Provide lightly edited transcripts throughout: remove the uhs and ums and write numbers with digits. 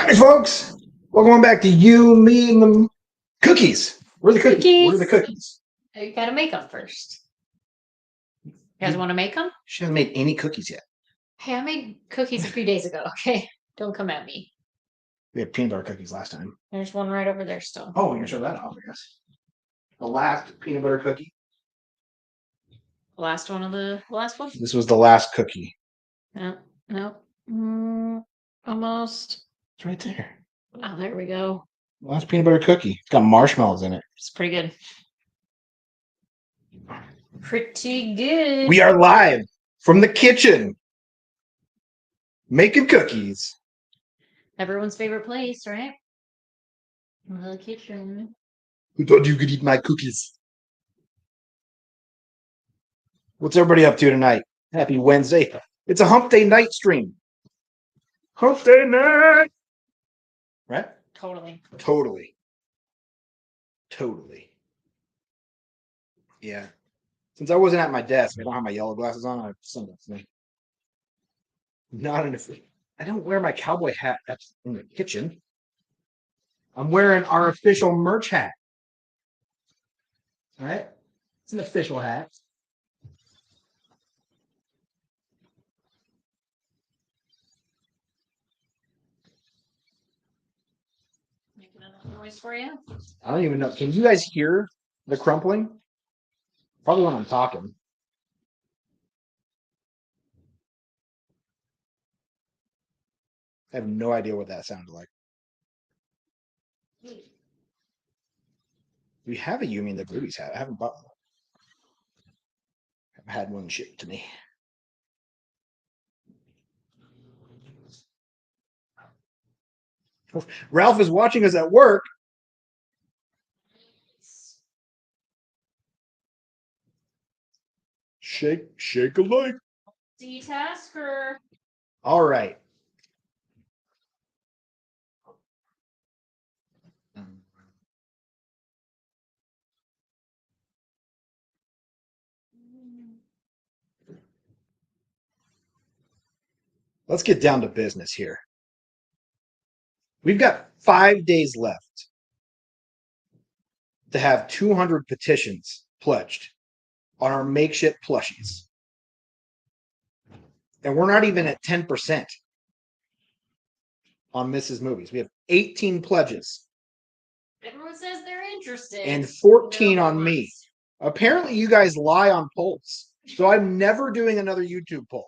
Hi, folks. Welcome on back to You, Me, and the Cookies. Where are the cookies? Where are the cookies? You gotta make them first. You guys want to make them? She hasn't made any cookies yet. Hey, I made cookies a few days ago. Okay, don't come at me. We had peanut butter cookies last time. There's one right over there still. Oh, we can show that off, I guess. The last peanut butter cookie. Last one of the last one. This was the last cookie. No. Almost. It's right there. Oh, there we go. Last peanut butter cookie. It's got marshmallows in it. It's pretty good. Pretty good. We are live from the kitchen making cookies. Everyone's favorite place, right? The kitchen. Who thought you could eat my cookies? What's everybody up to tonight? Happy Wednesday. It's a hump day night stream. Hump day night. Right? Totally. Yeah. Since I wasn't at my desk, I don't have my yellow glasses on. I have sunglasses. Not an official. I don't wear my cowboy hat in the kitchen. I'm wearing our official merch hat. All right? It's an official hat. Making enough noise for you? I don't even know. Can you guys hear the crumpling? Probably when I'm talking. I have no idea what that sounded like. We have a Yumi in the Boobies hat. I haven't bought one. I've had one shipped to me. Ralph is watching us at work. Shake a leg. D-Tasker. All right. Let's get down to business here. We've got 5 days left to have 200 petitions pledged on our makeship plushies. And we're not even at 10% on Mrs. Movies. We have 18 pledges. Everyone says they're interested. And 14 on me. Apparently, you guys lie on polls. So I'm never doing another YouTube poll.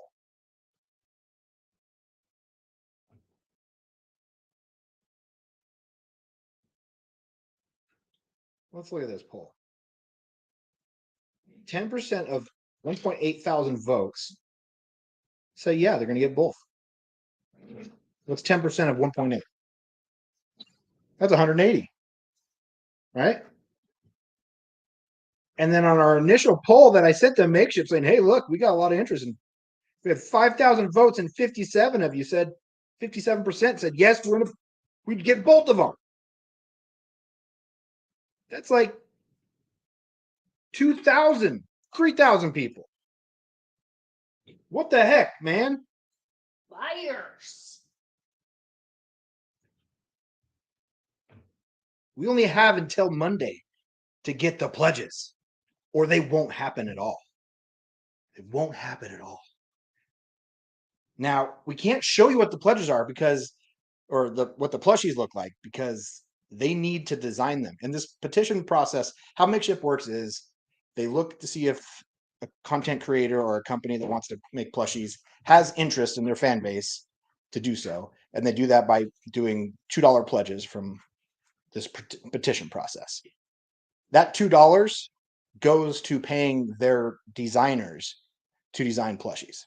Let's look at this poll. 10% of 1.8 thousand votes say, yeah, they're going to get both. What's 10% of 1.8? That's 180. Right? And then on our initial poll that I sent to Makeship saying, hey, look, we got a lot of interest. And we had 5,000 votes and 57 of you said, 57% said, yes, we'd get both of them. That's like 2,000, 3,000 people. What the heck, man? Liars. We only have until Monday to get the pledges, or they won't happen at all. It won't happen at all. Now, we can't show you what the pledges are because, or what the plushies look like, because they need to design them. And this petition process, how Makeship works is they look to see if a content creator or a company that wants to make plushies has interest in their fan base to do so. And they do that by doing $2 pledges from this petition process. That $2 goes to paying their designers to design plushies.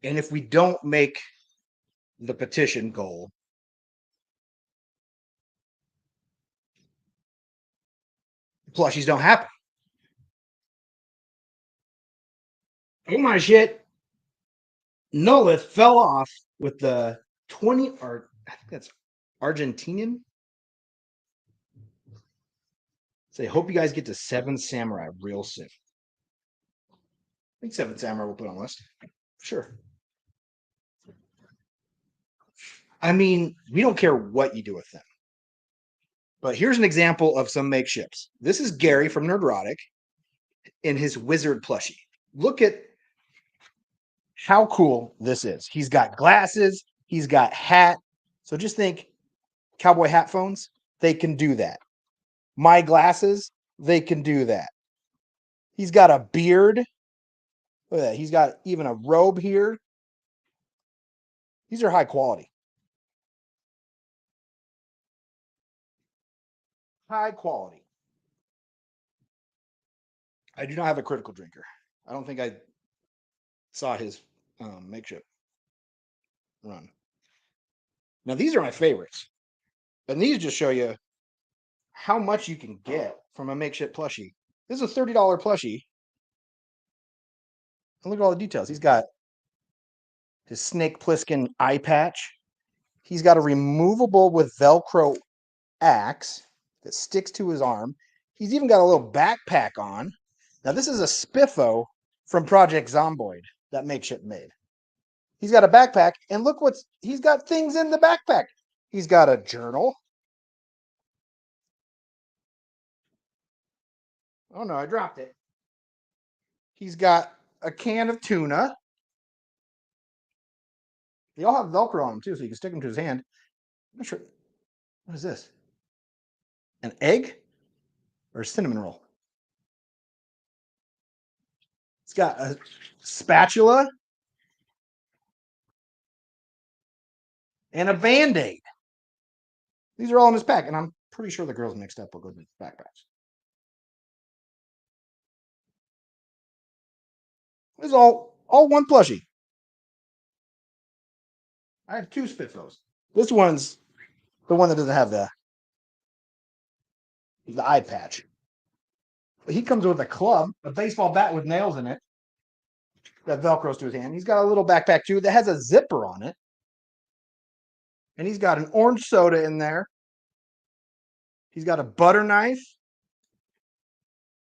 And if we don't make the petition goal, plushies don't happen. Oh my shit. Nolith fell off with the 20, or I think that's Argentinian Say, hope you guys get to 7 Samurai real soon. I think 7 Samurai we'll put on the list. Sure. I mean, we don't care what you do with them. But here's an example of some makeships. This is Gary from Nerdrotic in his wizard plushie. Look at how cool this is. He's got glasses. He's got hat. So just think cowboy hat phones. They can do that. My glasses. They can do that. He's got a beard. Look at that. He's got even a robe here. These are high quality. High quality. I do not have a critical drinker. I don't think I saw his makeshift run. Now, these are my favorites. And these just show you how much you can get from a makeshift plushie. This is a $30 plushie. And look at all the details. He's got his Snake Plissken eye patch. He's got a removable with Velcro axe that sticks to his arm. He's even got a little backpack on. Now, this is a Spiffo from Project Zomboid that Makeship made. He's got a backpack, and look he's got things in the backpack. He's got a journal. Oh no, I dropped it. He's got a can of tuna. They all have Velcro on them too, so you can stick them to his hand. I'm not sure. What is this? An egg or a cinnamon roll? It's got a spatula and a Band-Aid. These are all in his pack, and I'm pretty sure the girls mixed up will go to the backpacks. This is all one plushie. I have 2 Spiffos. This one's the one that doesn't have the eye patch. But he comes with a club, a baseball bat with nails in it that Velcros to his hand. He's got a little backpack too that has a zipper on it. And he's got an orange soda in there. He's got a butter knife,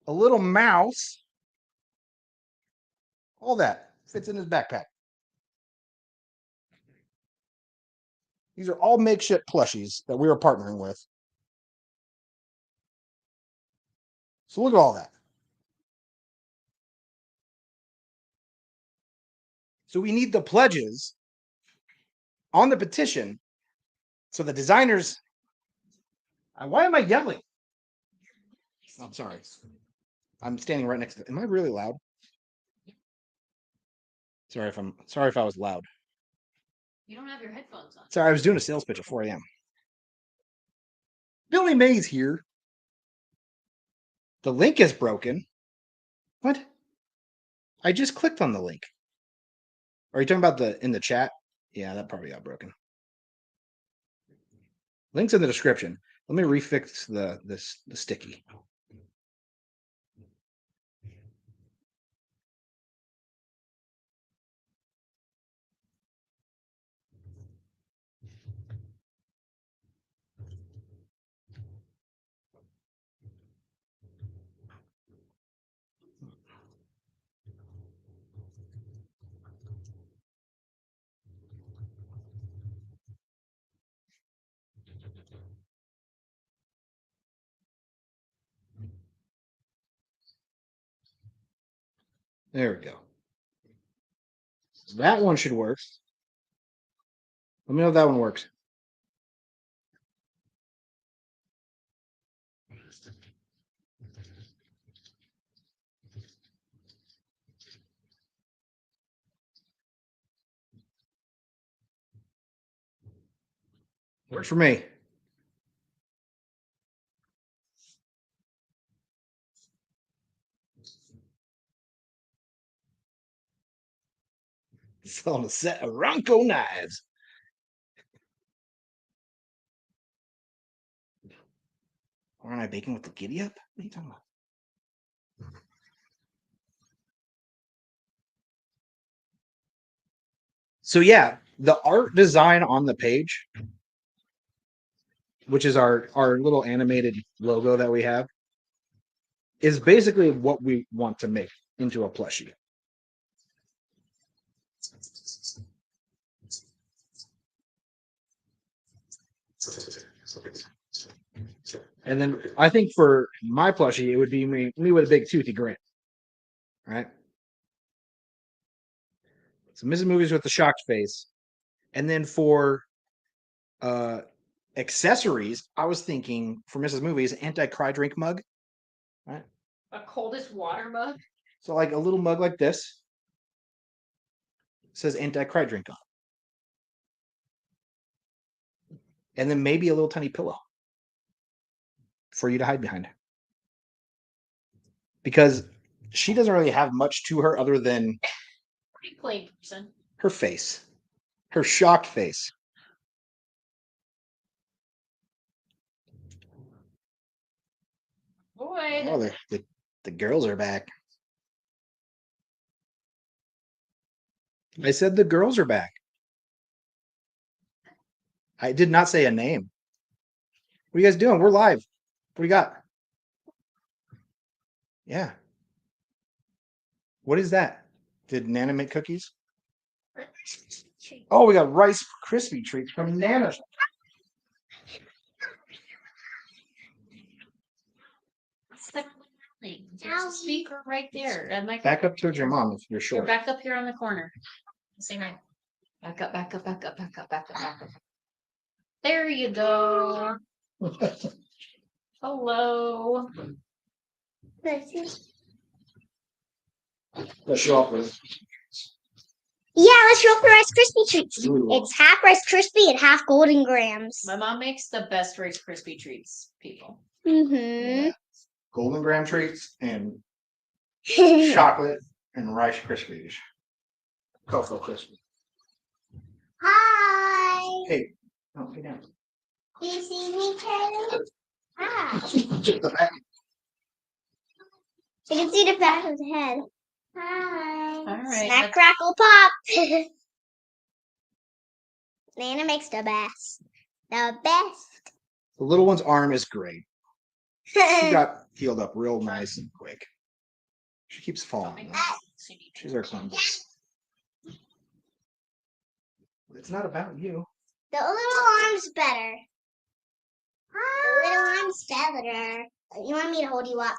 a little mouse. All that fits in his backpack. These are all makeshift plushies that we are partnering with. So look at all that. So we need the pledges on the petition. So the designers. Why am I yelling? I'm sorry. I'm standing right next to it. Am I really loud? Sorry if I was loud. You don't have your headphones on. Sorry, I was doing a sales pitch at 4 a.m. Billy Mays here. The link is broken. What? I just clicked on the link. Are you talking about in the chat? Yeah, that probably got broken. Link's in the description. Let me refix the sticky. There we go. That one should work. Let me know if that one works. Works for me. Selling a set of Ronco knives. Aren't I baking with the giddy up? What are you talking about? So yeah, the art design on the page, which is our little animated logo that we have, is basically what we want to make into a plushie. And then I think for my plushie, it would be me with a big toothy grin. Right? So Mrs. Movies with the shocked face. And then for accessories, I was thinking for Mrs. Movies, anti-cry drink mug. Right? A coldest water mug. So like a little mug like this. Says anti-cry drink on. And then maybe a little tiny pillow for you to hide behind. Because she doesn't really have much to her other than Pretty plain person. her face. Her shocked face. Boy. Oh, the girls are back. I said the girls are back. I did not say a name. What are you guys doing? We're live. What do you got? Yeah. What is that? Did Nana make cookies? Oh, we got Rice Krispie treats from Nana. There's a speaker right there. And like Back up towards your mom if you're you're short. back up here on the corner. Say hi. Back up, back up, back up, back up, back up, back up. There you go. Hello. Let's show off with. Yeah, let's roll for Rice Krispie treats. Ooh. It's half Rice Krispie and half Golden Grams. My mom makes the best Rice Krispie treats, people. Mm-hmm. Golden Graham treats and chocolate and Rice Krispies. Cocoa Krispies. Hi. Hey, don't get down. Do you see me, Charlie? Hi. You can see the back of the head. Hi. All right. Snack, crackle, pop. Nana makes the best. The best. The little one's arm is great. She got healed up real nice and quick. She keeps falling. She's our clown. It's not about you. The little arm's better. The little arm's better. You want me to hold you up?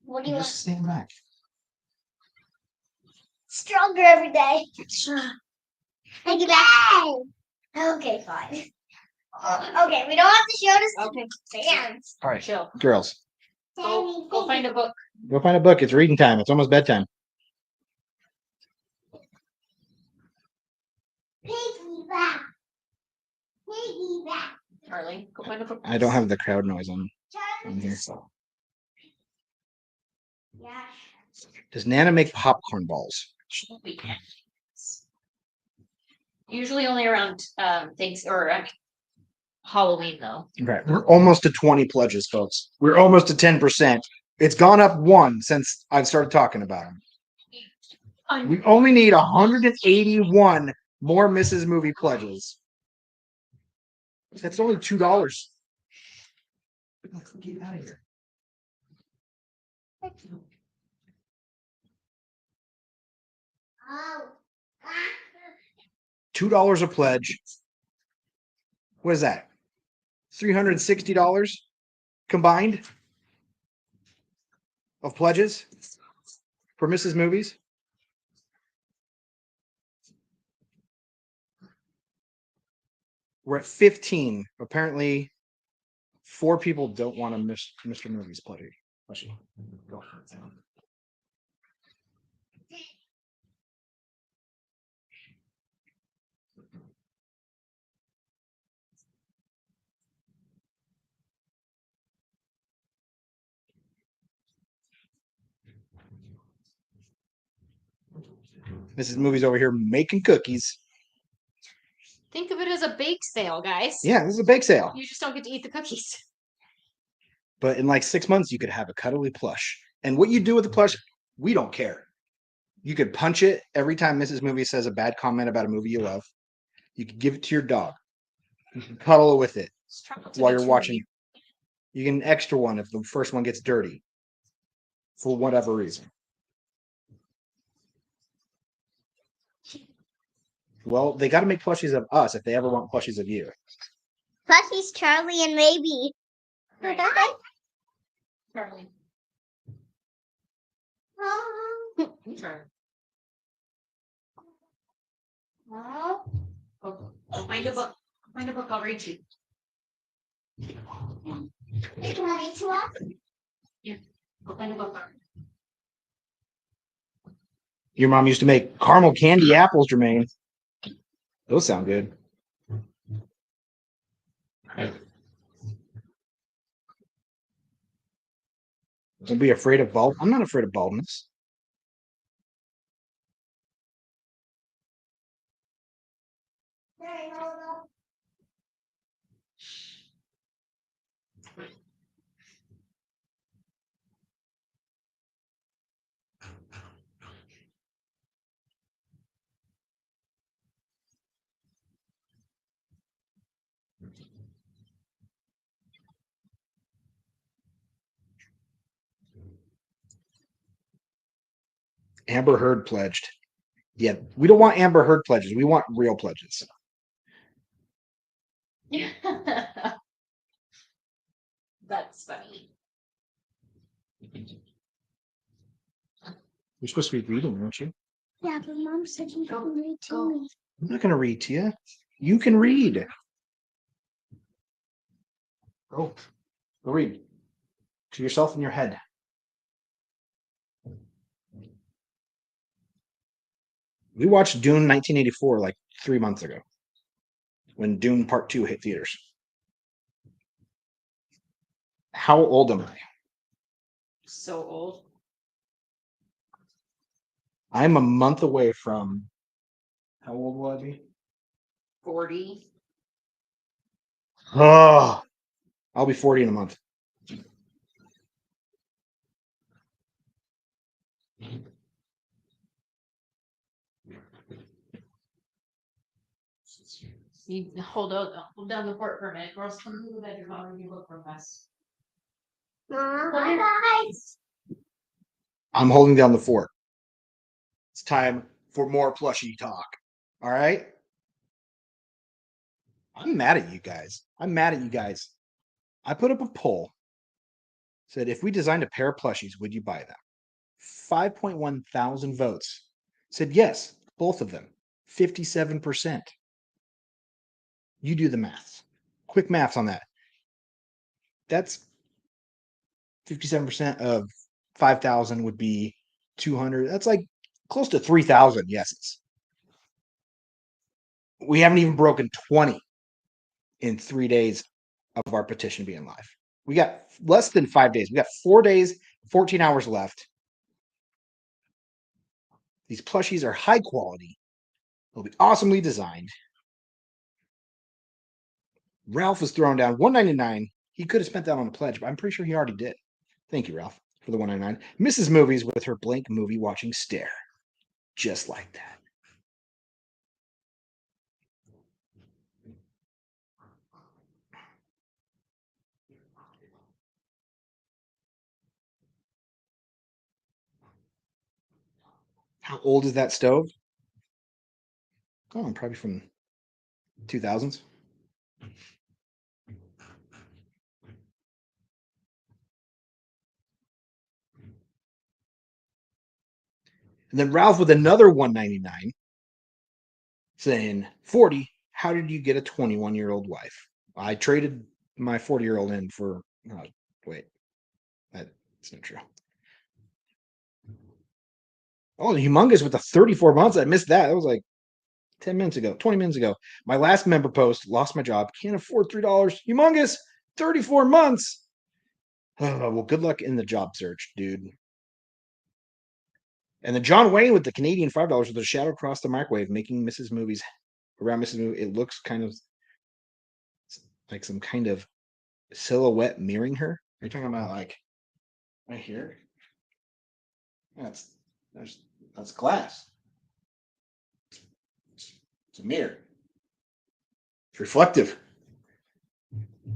What do you want? Just stand back. Stronger every day. Thank you, back. Okay, fine. Okay, we don't have to show this. Okay. Fans. All right, Chill. girls, Go find a book. go find a book. It's reading time. It's almost bedtime. Piggyback. Piggyback. Charlie, go find a book. I don't have the crowd noise on here. Yeah. Does Nana make popcorn balls? Usually only around things or Halloween though. Right. We're almost to 20 pledges, folks. We're almost to 10%. It's gone up one since I've started talking about them. We only need 181 more Mrs. Movie pledges. That's only $2. Get out of here. Oh. $2 a pledge. What is that? $360 combined of pledges for Mrs. Movies. We're at 15. Apparently, 4 people don't want to miss Mr. Movies pledge. Go. Mrs. Movies over here making cookies. Think of it as a bake sale, guys. Yeah, this is a bake sale. You just don't get to eat the cookies. But in like 6 months, you could have a cuddly plush. And what you do with the plush, we don't care. You could punch it every time Mrs. Movie says a bad comment about a movie you love. You could give it to your dog. You can cuddle with it while you're watching. You get an extra one if the first one gets dirty. for whatever reason. Well, they got to make plushies of us if they ever want plushies of you. Plushies, Charlie, and maybe. Charlie. Charlie. Go find a book. Find a book. I'll read you. Yeah. Go find a book. Your mom used to make caramel candy apples, Jermaine. Those sound good. Don't be afraid of bald. I'm not afraid of baldness. Amber Heard pledged. Yeah, we don't want Amber Heard pledges. We want real pledges. That's funny. You're supposed to be reading, aren't you? Yeah, but Mom said you can read to me. I'm not going to read to you. You can read. Go read to yourself in your head. We watched Dune 1984 like 3 months ago when Dune Part 2 hit theaters. How old am I? So old. I'm a month away from. How old will I be? 40. Oh, I'll be 40 in a month. You hold down the fort for a minute. Girls, come to the bedroom. I'll review book for us. Mom, guys. I'm holding down the fort. It's time for more plushie talk. All right? I'm mad at you guys. I put up a poll. Said, if we designed a pair of plushies, would you buy them? 5.1 thousand votes. Said yes, both of them. 57%. You do the math. Quick maths on that. That's 57% of 5,000 would be 200. That's like close to 3,000 yeses. We haven't even broken 20 in 3 days of our petition being live. We got less than 5 days. We got 4 days, 14 hours left. These plushies are high quality. They'll be awesomely designed. Ralph was thrown down $1.99. He could have spent that on a pledge, but I'm pretty sure he already did. Thank you, Ralph, for the $1.99. Mrs. Movies with her blank movie watching stare. Just like that. How old is that stove? Oh, probably from 2000s. And then Ralph with another $1.99 saying, 40, how did you get a 21-year-old wife? I traded my 40-year-old in for, wait, that's not true. Oh, Humongous with the 34 months. I missed that. That was like 10 minutes ago, 20 minutes ago. My last member post, lost my job, can't afford $3. Humongous, 34 months. Oh, well, good luck in the job search, dude. And then John Wayne with the Canadian $5 with a shadow across the microwave, making Mrs. Movies around Mrs. Movie. It looks kind of like some kind of silhouette mirroring her. Are you talking about like right here? That's glass. It's a mirror. It's reflective.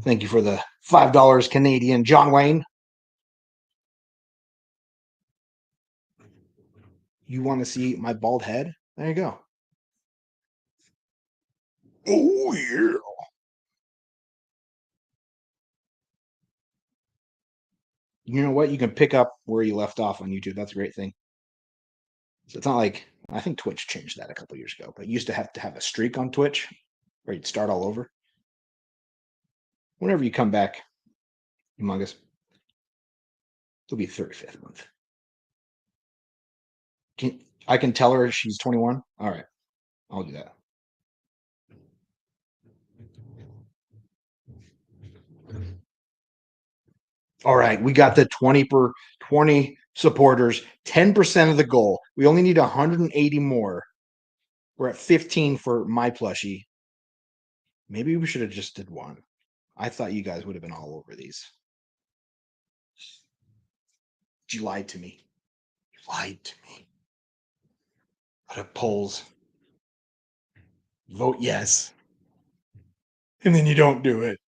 Thank you for the $5 Canadian, John Wayne. You want to see my bald head? There you go. Oh, yeah. You know what? You can pick up where you left off on YouTube. That's a great thing. So it's not like, I think Twitch changed that a couple years ago, but you used to have a streak on Twitch where you'd start all over. Whenever you come back, humongous, it'll be 35th month. I can tell her she's 21. All right, I'll do that. All right, we got the 20 supporters, 10% of the goal. We only need 180 more. We're at 15 for my plushie. Maybe we should have just did one. I thought you guys would have been all over these. You lied to me. You lied to me. Put up polls. Vote yes. And then you don't do it.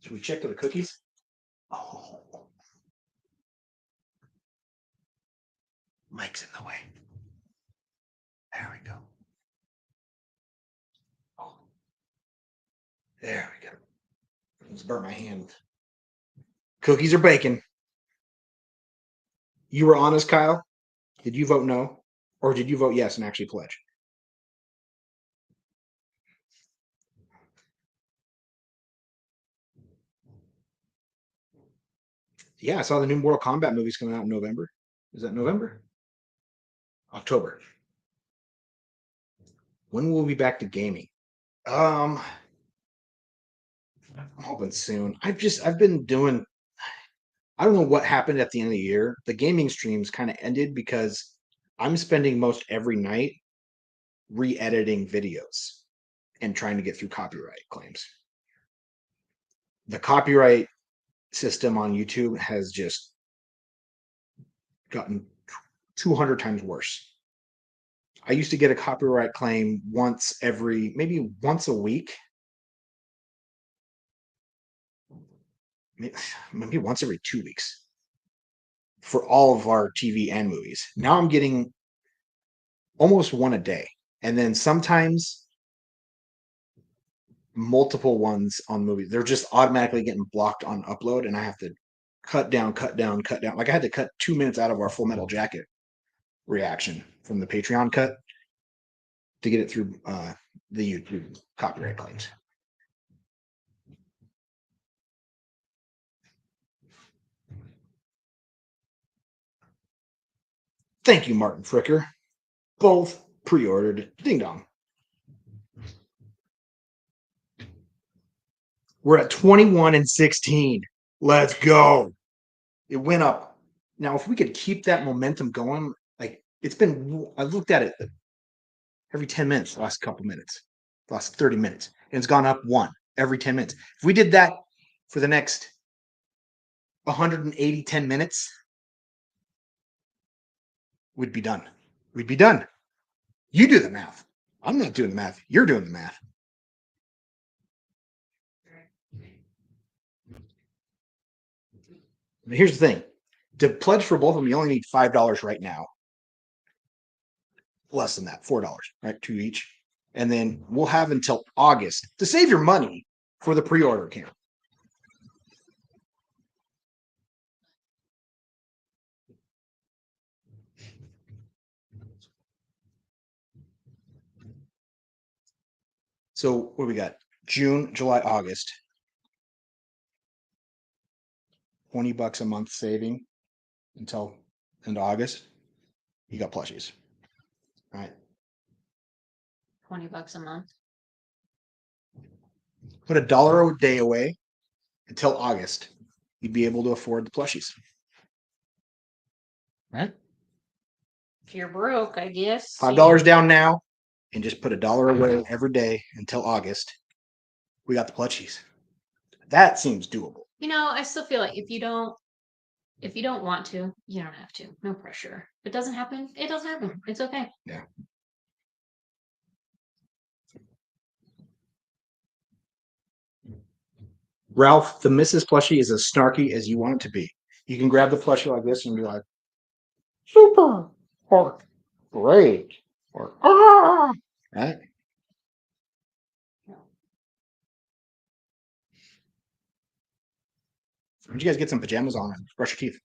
Should we check for the cookies? Oh. Mike's in the way. There we go. Oh. There we go. Let's burn my hand. Cookies are baking. You were honest, Kyle? Did you vote no? Or did you vote yes and actually pledge? Yeah, I saw the new Mortal Kombat movies coming out in November. Is that November? October. When will we be back to gaming? I'm hoping soon. I've been doing, I don't know what happened at the end of the year. The gaming streams kind of ended because I'm spending most every night re-editing videos and trying to get through copyright claims. The copyright system on YouTube has just gotten 200 times worse. I used to get a copyright claim maybe once a week. Maybe once every 2 weeks for all of our TV and movies. Now I'm getting almost one a day. And then sometimes multiple ones on movies. They're just automatically getting blocked on upload, and I have to cut down. Like I had to cut 2 minutes out of our Full Metal Jacket reaction from the Patreon cut to get it through the YouTube copyright claims. Thank you, Martin Fricker. Both pre-ordered. Ding dong. We're at 21 and 16. Let's go. It went up. Now, if we could keep that momentum going, like I looked at it every 10 minutes, the last couple minutes, the last 30 minutes, and it's gone up one every 10 minutes. If we did that for the next 180 10 minutes, we'd be done. We'd be done. You do the math. I'm not doing the math. You're doing the math. But here's the thing. To pledge for both of them, you only need $5 right now. Less than that, $4, right? 2 each. And then we'll have until August to save your money for the pre-order camp. So what we got? June, July, August. $20 a month saving until end of August. You got plushies. All right. $20 a month. Put $1 a day away until August. You'd be able to afford the plushies. Right? If you're broke, I guess. $5 down now, and just put $1 away every day until August. We got the plushies. That seems doable. I still feel like if you don't want to, you don't have to. No pressure. If it doesn't happen, it doesn't happen. It's okay. Yeah. Ralph, the Mrs. Plushie is as snarky as you want it to be. You can grab the plushie like this and be like, super, or great, or right? Why don't you guys get some pajamas on and brush your teeth?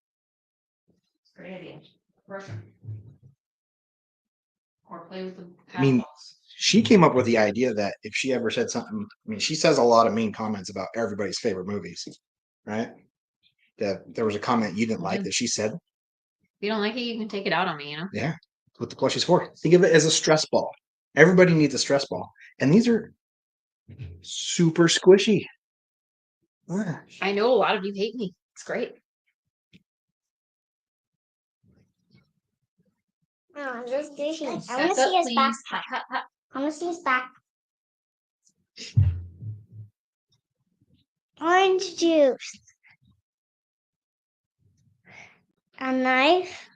Great idea. Brush them. Or play with the I mean, paddles. she came up with the idea that if she ever said something, I mean, she says a lot of mean comments about everybody's favorite movies, right? That there was a comment you didn't like that she said. If you don't like it, you can take it out on me, you know? Yeah, that's what the plushie's for. Think of it as a stress ball. Everybody needs a stress ball, and these are super squishy. Ah. I know a lot of you hate me. It's great. Oh, this dishy. I want Back to see up, his back. please. Hot, hot, hot. I want to see his back. Orange juice. A knife.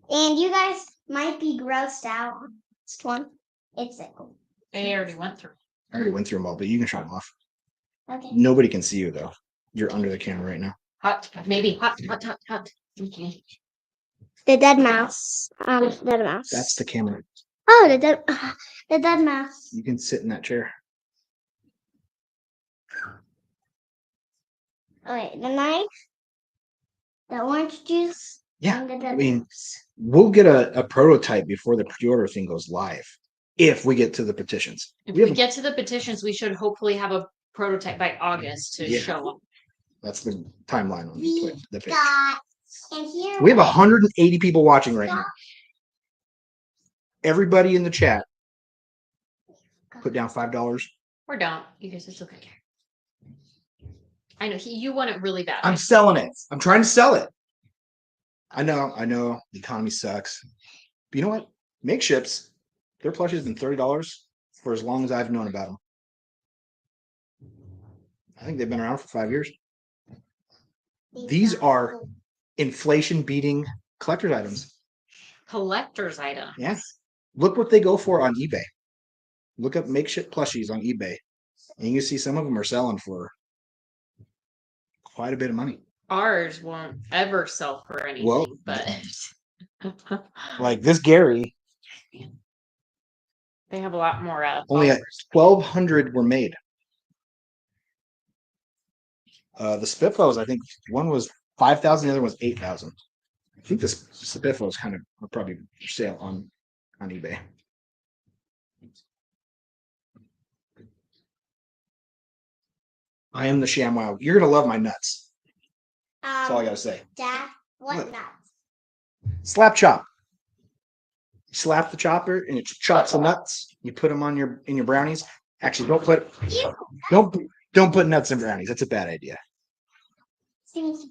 And you guys might be grossed out on this one. It's a They already went through. I already went through them all, but you can show them off. okay. Nobody can see you though. You're under the camera right now. Hot, maybe hot, hot, hot, hot. Thank you. The dead mouse. Dead mouse. That's the camera. Oh, the dead mouse. You can sit in that chair. Okay, the knife, the orange juice. Yeah, and the I dead mean, mouse. we'll get a prototype before the pre-order thing goes live. If we get to the petitions. If We we have a- get to the petitions, we should hopefully have a prototype by August to Yeah. show them. That's the timeline on We the page. got, and here We have 180 people watching right now. Everybody in the chat, put down $5. Or don't, because it's okay. I know you want it really bad. I'm selling it. I'm trying to sell it. I know. The economy sucks. But you know what? Makeships, their plushie has been $30 for as long as I've known about them. I think they've been around for 5 years. These are inflation-beating collector's items. Collector's item. Yes. Look what they go for on eBay. Look up makeshift plushies on eBay. And you see some of them are selling for quite a bit of money. Ours won't ever sell for anything, Well, but like this Gary, they have a lot more only at followers. 1,200 were made. The Spitfos, I think one was 5,000, the other was 8,000. I think the Spitfos kind of are probably for sale on eBay. I am the ShamWow. You're gonna love my nuts. That's all I gotta say. Dad, what Look. nuts? Slap chop. You slap the chopper and it chops the nuts. You put them on in your brownies. Actually, don't put nuts in brownies. That's a bad idea. Seems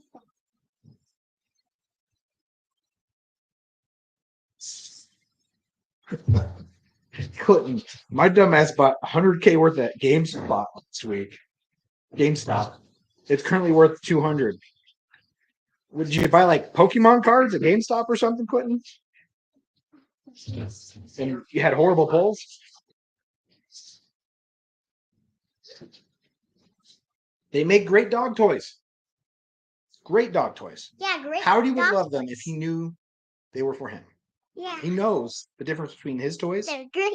Couldn't. My dumbass bought $100K worth at GameStop this week. GameStop. It's currently worth 200. Would you buy like Pokemon cards at GameStop or something, Quentin? And you had horrible pulls? They make great dog toys. Great dog toys. yeah, great. Howdy would dog love them toys. if he knew they were for him. Yeah, He knows the difference between his toys they're great.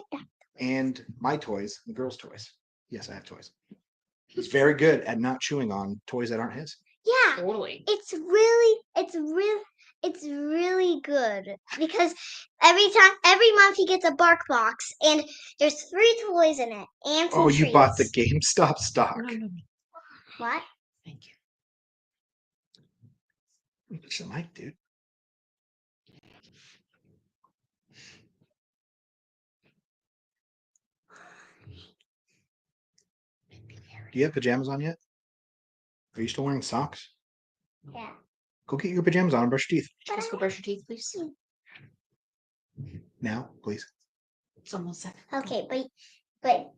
and my toys, the girls' toys. Yes, I have toys. He's very good at not chewing on toys that aren't his. Yeah, Totally. it's really good because every month he gets a bark box and there's 3 toys in it and some Oh, you bought the treats. GameStop stock. No. What? Thank you. Push the mic, dude. Do you have pajamas on yet? Are you still wearing socks? Yeah. Go get your pajamas on and brush your teeth. Just go brush your teeth, please. Now, please. It's almost set. Okay, but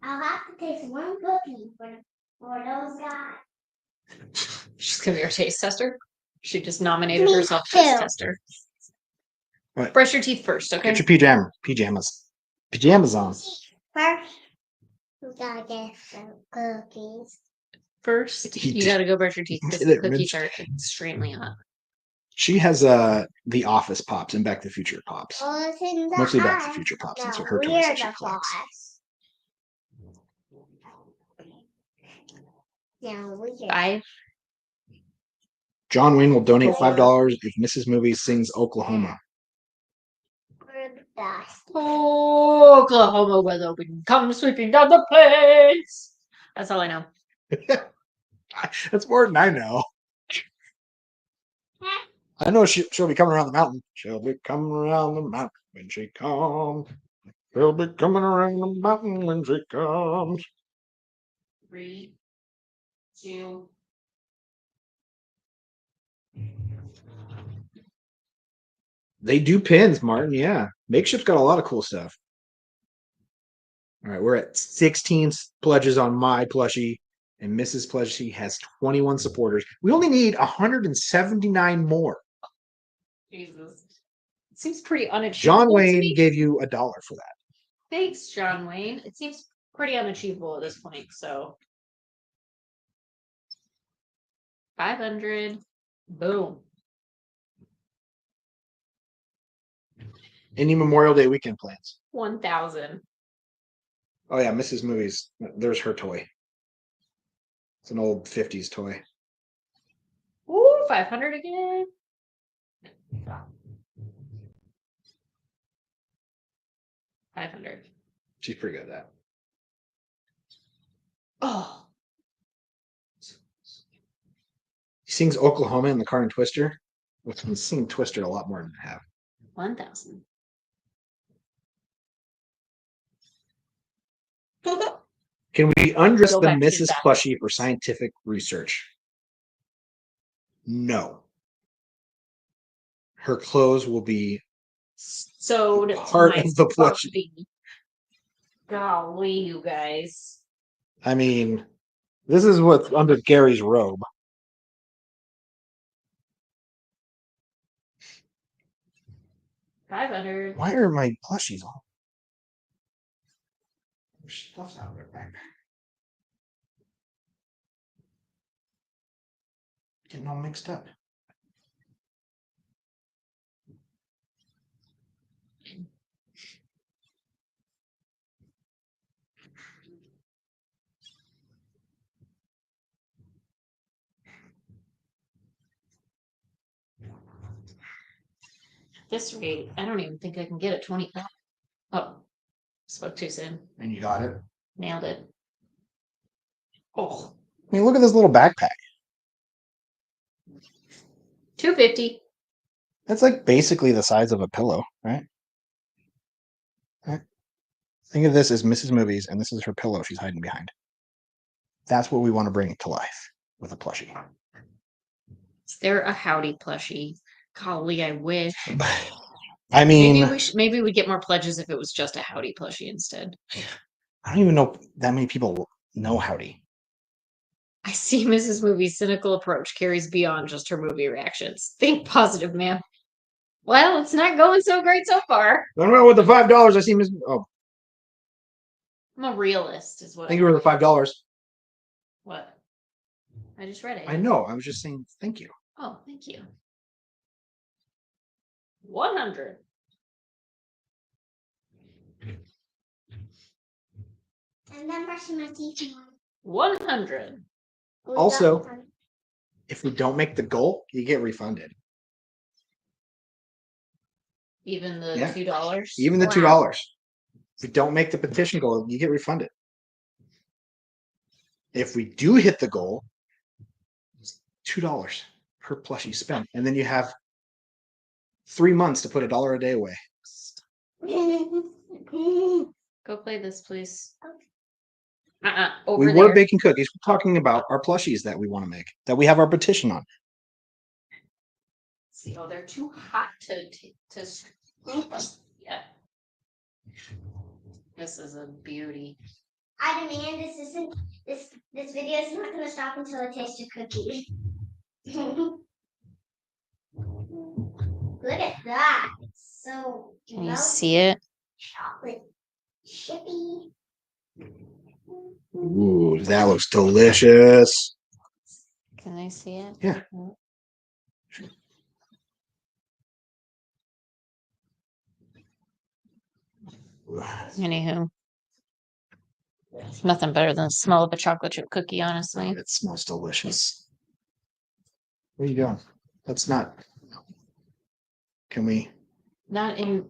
I'll have to taste one cookie for those guys. She's gonna be our taste tester. She just nominated Me herself too. taste tester. What? Brush your teeth first, okay? Get your pajamas on. First, we gotta get some cookies. first. He You did- gotta go brush your teeth he because did the it, cookies Mitch. are extremely hot. She has The Office pops and Back to the Future pops. Oh, it's in the Mostly Back to the house. Future pops. No, Those are her toys we're that she the collects. boss. No, we're 5. John Wayne will donate $5 if Mrs. Movies sings Oklahoma. we're the best. Oh, Oklahoma weather wind come sweeping down the plains. That's all I know. That's more than I know. I know she'll be coming around the mountain. She'll be coming around the mountain when she comes. She'll be coming around the mountain when she comes. 3, 2. They do pins, Martin. Yeah. Makeship's got a lot of cool stuff. All right, we're at 16 pledges on my plushie, and Mrs. Plushie has 21 supporters. We only need 179 more. Jesus. It seems pretty unachievable. John to Wayne me. gave you $1 for that. Thanks, John Wayne. It seems pretty unachievable at this point, so 500. Boom. Any Memorial Day weekend plans? 1,000. Oh yeah, Mrs. Movies. There's her toy. It's an old 50s toy. Ooh, 500 again. 500. She's pretty good at that. Oh, He sings Oklahoma in the car and Twister. Which he's seen Twister a lot more than I have. 1,000. Can we undress Go the back to his Mrs. back. Plushie for scientific research? No. Her clothes will be So part of the plushie. Golly, you guys. I mean, this is what's under Gary's robe. $500. Why are my plushies on? There's stuff's out there. Getting all mixed up. This rate, I don't even think I can get it 20. Oh, spoke too soon. And you got it. Nailed it. Oh, I mean, look at this little backpack. 250. That's like basically the size of a pillow, right? Think of this as Mrs. Movies, and this is her pillow she's hiding behind. That's what we want to bring to life with a plushie. Is there a howdy plushie? Golly, I wish. I mean, Maybe we'd get more pledges if it was just a howdy plushie instead. I don't even know that many people know Howdy. I see Mrs. Movie's cynical approach carries beyond just her movie reactions. Think positive, man. Well, it's not going so great so far. I don't know with the $5. I see Miss. Oh, I'm a realist, is what thank you for the $5. What? I just read it. I know. I was just saying thank you. Oh, thank you. 100. And then brushing my teeth. 100. Also, if we don't make the goal, you get refunded. Even the Yeah. $2. Even the Wow. $2. If we don't make the petition goal, you get refunded. If we do hit the goal, it's $2 per plushie spent, and then you have 3 months to put $1 a day away. Go play this, please. Okay. Over We there. were baking cookies. We're talking about our plushies that we want to make, that we have our petition on. See, oh, they're too hot to scoop us. Yeah. This is a beauty. I demand this video is not gonna stop until I taste a cookie. Look at that. It's so Can you melty. see it? Chocolate chippy. Ooh, that looks delicious. Can they see it? Yeah. Anywho. Nothing better than the smell of a chocolate chip cookie, honestly. It smells delicious. Where are you going? That's not. Can we? Not in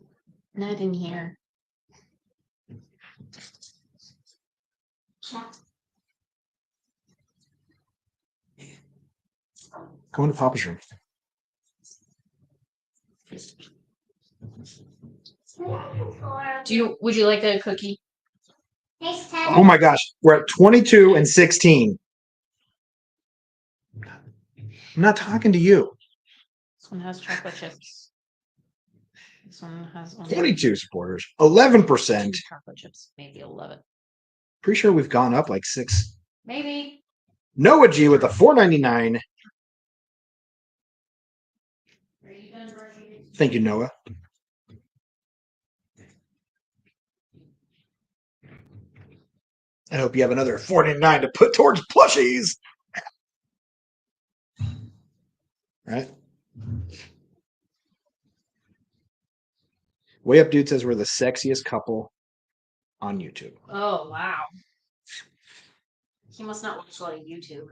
here. Go into Papa's room. Would you like a cookie? Oh my gosh, we're at 22 and 16. I'm not talking to you. This one has chocolate chips. This one has 22 supporters, 11%. chocolate chips, maybe 11. Pretty sure we've gone up like 6. Maybe. Noah G with a $4.99. Are you done brushing? Thank you, Noah. I hope you have another $4.99 to put towards plushies. Right? Way Up Dude says we're the sexiest couple on YouTube. Oh, wow. He must not watch a lot of YouTube.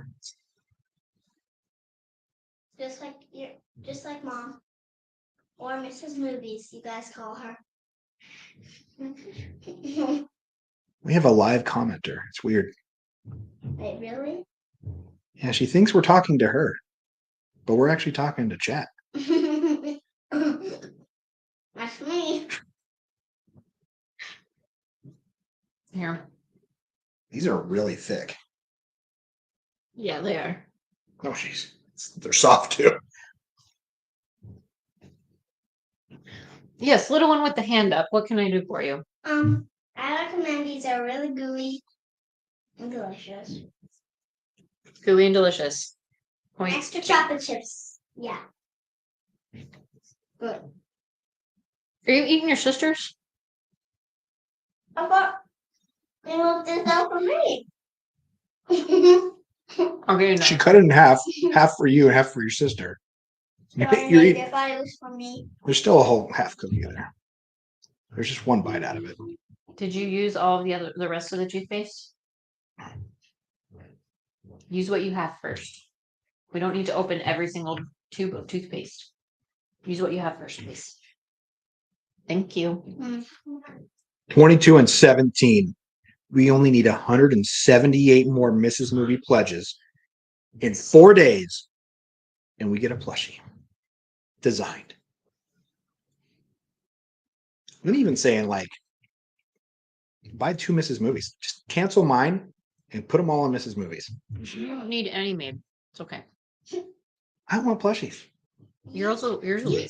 Just like Mom. Or Mrs. Movies, you guys call her. We have a live commenter. It's weird. Wait, really? Yeah, she thinks we're talking to her, but we're actually talking to chat. That's me. Here. These are really thick. Yeah, they are. Oh, they're soft too. Yes, little one with the hand up. What can I do for you? I recommend these are really gooey and delicious. Gooey and delicious. Point. Extra chocolate chips. Yeah. Good. Are you eating your sister's? I thought they looked this out for me. Okay, no. She cut it in half for you and half for your sister. You're eating. I thought it was for me. There's still a whole half cookie there. There's just one bite out of it. Did you use all of the rest of the toothpaste? Use what you have first. We don't need to open every single tube of toothpaste. Use what you have first, please. Thank you. 22 and 17. We only need 178 more Mrs. Movie pledges in 4 days, and we get a plushie designed. I'm even saying, like, buy 2 Mrs. Movies. Just cancel mine and put them all in Mrs. Movies. You don't need any made. It's okay. I want plushies. Yours will be.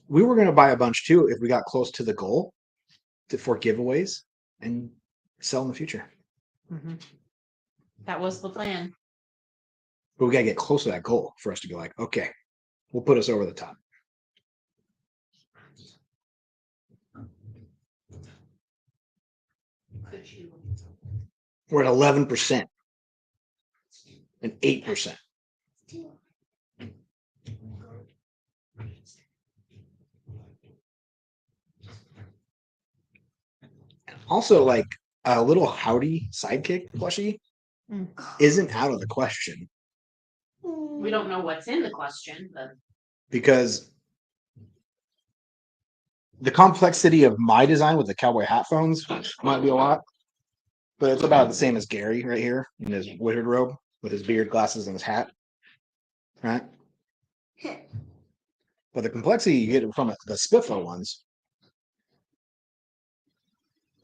We were going to buy a bunch too if we got close to the goal for giveaways and sell in the future. Mm-hmm. That was the plan. But we got to get close to that goal for us to be like, okay, we'll put us over the top. We're at 11% and 8%. Also, like a little Howdy sidekick plushie isn't out of the question. We don't know what's in the question, but because the complexity of my design with the cowboy hat phones might be a lot, but it's about the same as Gary right here in his wizard robe with his beard, glasses, and his hat, right? But the complexity you get from the Spiffo ones,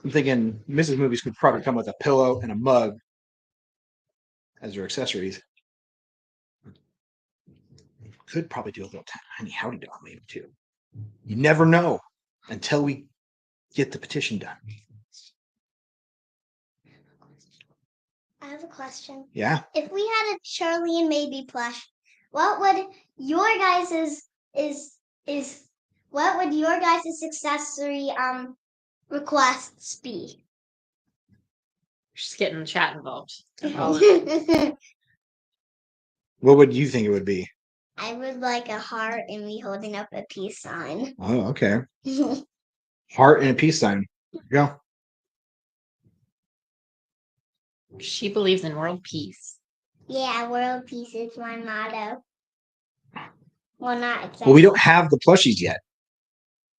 I'm thinking Mrs. Movies could probably come with a pillow and a mug as your accessories. Could probably do a little tiny Howdy dog maybe too. You never know until we get the petition done. I have a question. Yeah. If we had a Charlie and Maybe plush, what would your guys's what would your guys' accessory requests be? Just getting the chat involved. I What would you think it would be? would like a heart and me holding up a peace sign. Oh, okay. Heart and a peace sign. There you go. She believes in world peace. Yeah, world peace is my motto. Well, not exactly. Well, we don't have the plushies yet.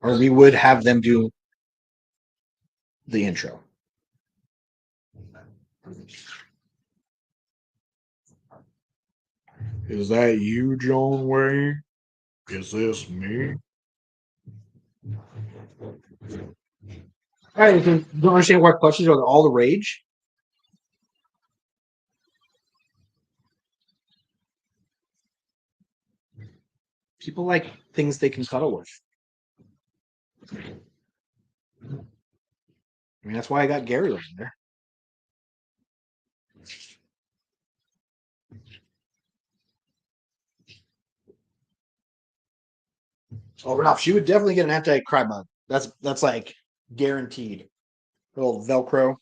Or we would have them do the intro. Is that you, John Wayne? Is this me? All right, you don't understand why plushies are all the rage? People like things they can cuddle with. I mean, that's why I got Gary right there. Oh, Ralph, she would definitely get an anti-cry mug. That's like guaranteed. Little Velcro.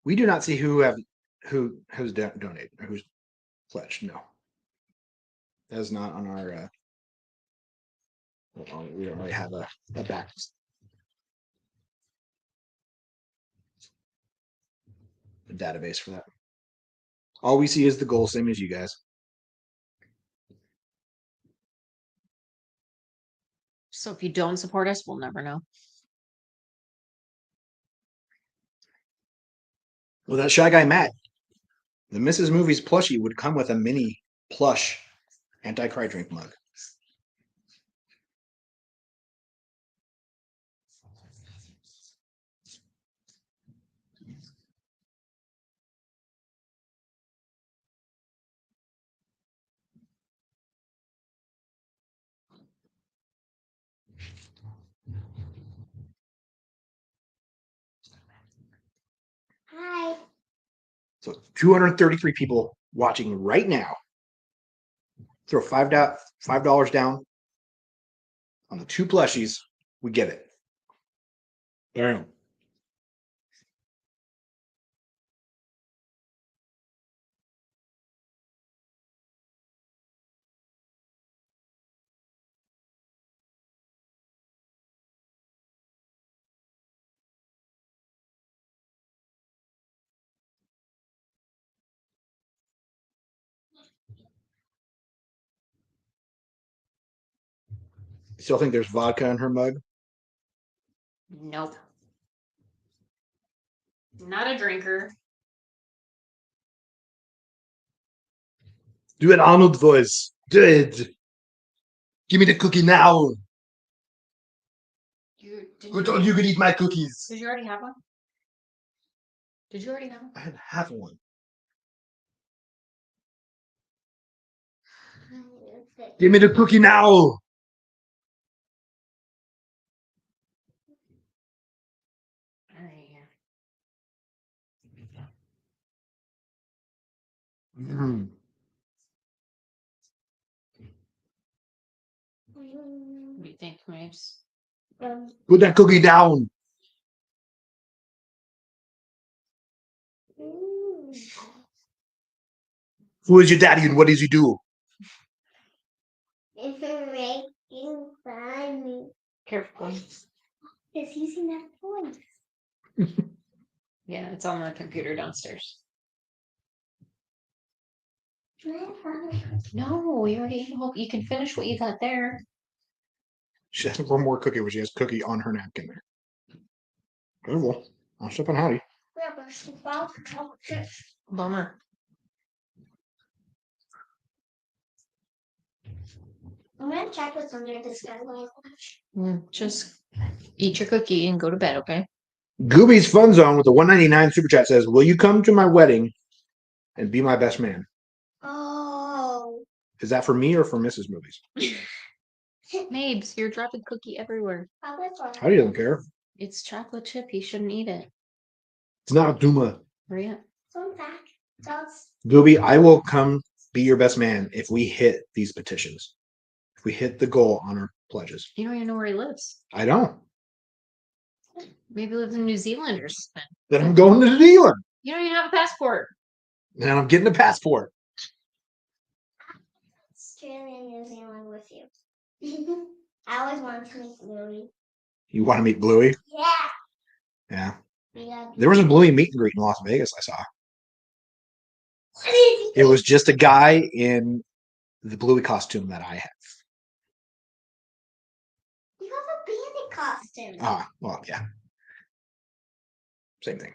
We do not see who has donated or who's pledged. No, that is not on our. We don't really have a back. A database for that. All we see is the goal, same as you guys. So if you don't support us, we'll never know. Well, that Shy Guy Matt, the Mrs. Movies plushie would come with a mini plush anti-cry drink mug. Hi. So 233 people watching right now. Throw $5 down on the 2 plushies. We get it. Damn. Still think there's vodka in her mug? Nope. Not a drinker. Do an Arnold voice. Do it. Give me the cookie now. Who told you could eat my cookies? Did you already have one? Did you already have one? I had half one. Give me the cookie now. Mm. What do you think, Maves? Put that cookie down. Who is your daddy and what does he do? It's making fun. Careful. It's using that voice. Yeah, it's on the computer downstairs. No, we already hope you can finish what you got there. She has one more cookie where she has cookie on her napkin there. Careful. I'll step on Howdy. Bummer. I'm gonna check what's under this guy. Just eat your cookie and go to bed, okay? Gooby's Fun Zone with the $1.99 super chat says, "Will you come to my wedding and be my best man?" Oh. Is that for me or for Mrs. Movies? Mabes, you're dropping cookie everywhere. Howdy doesn't care. It's chocolate chip. He shouldn't eat it. It's not Duma. Hurry up. Fun fact. Dogs. Gooby, I will come be your best man if we hit these petitions. If we hit the goal on our pledges. You don't even know where he lives. I don't. Maybe he lives in New Zealand or something. Then I'm going to the dealer. You don't even have a passport. And I'm getting a passport. Australia and New Zealand with you. I always wanted to meet Bluey. You want to meet Bluey? Yeah. Yeah. Yeah. There was a Bluey meet and greet in Las Vegas I saw. What is It was just a guy in the Bluey costume that I have. You have a bandit costume. Ah, well, yeah. Same thing.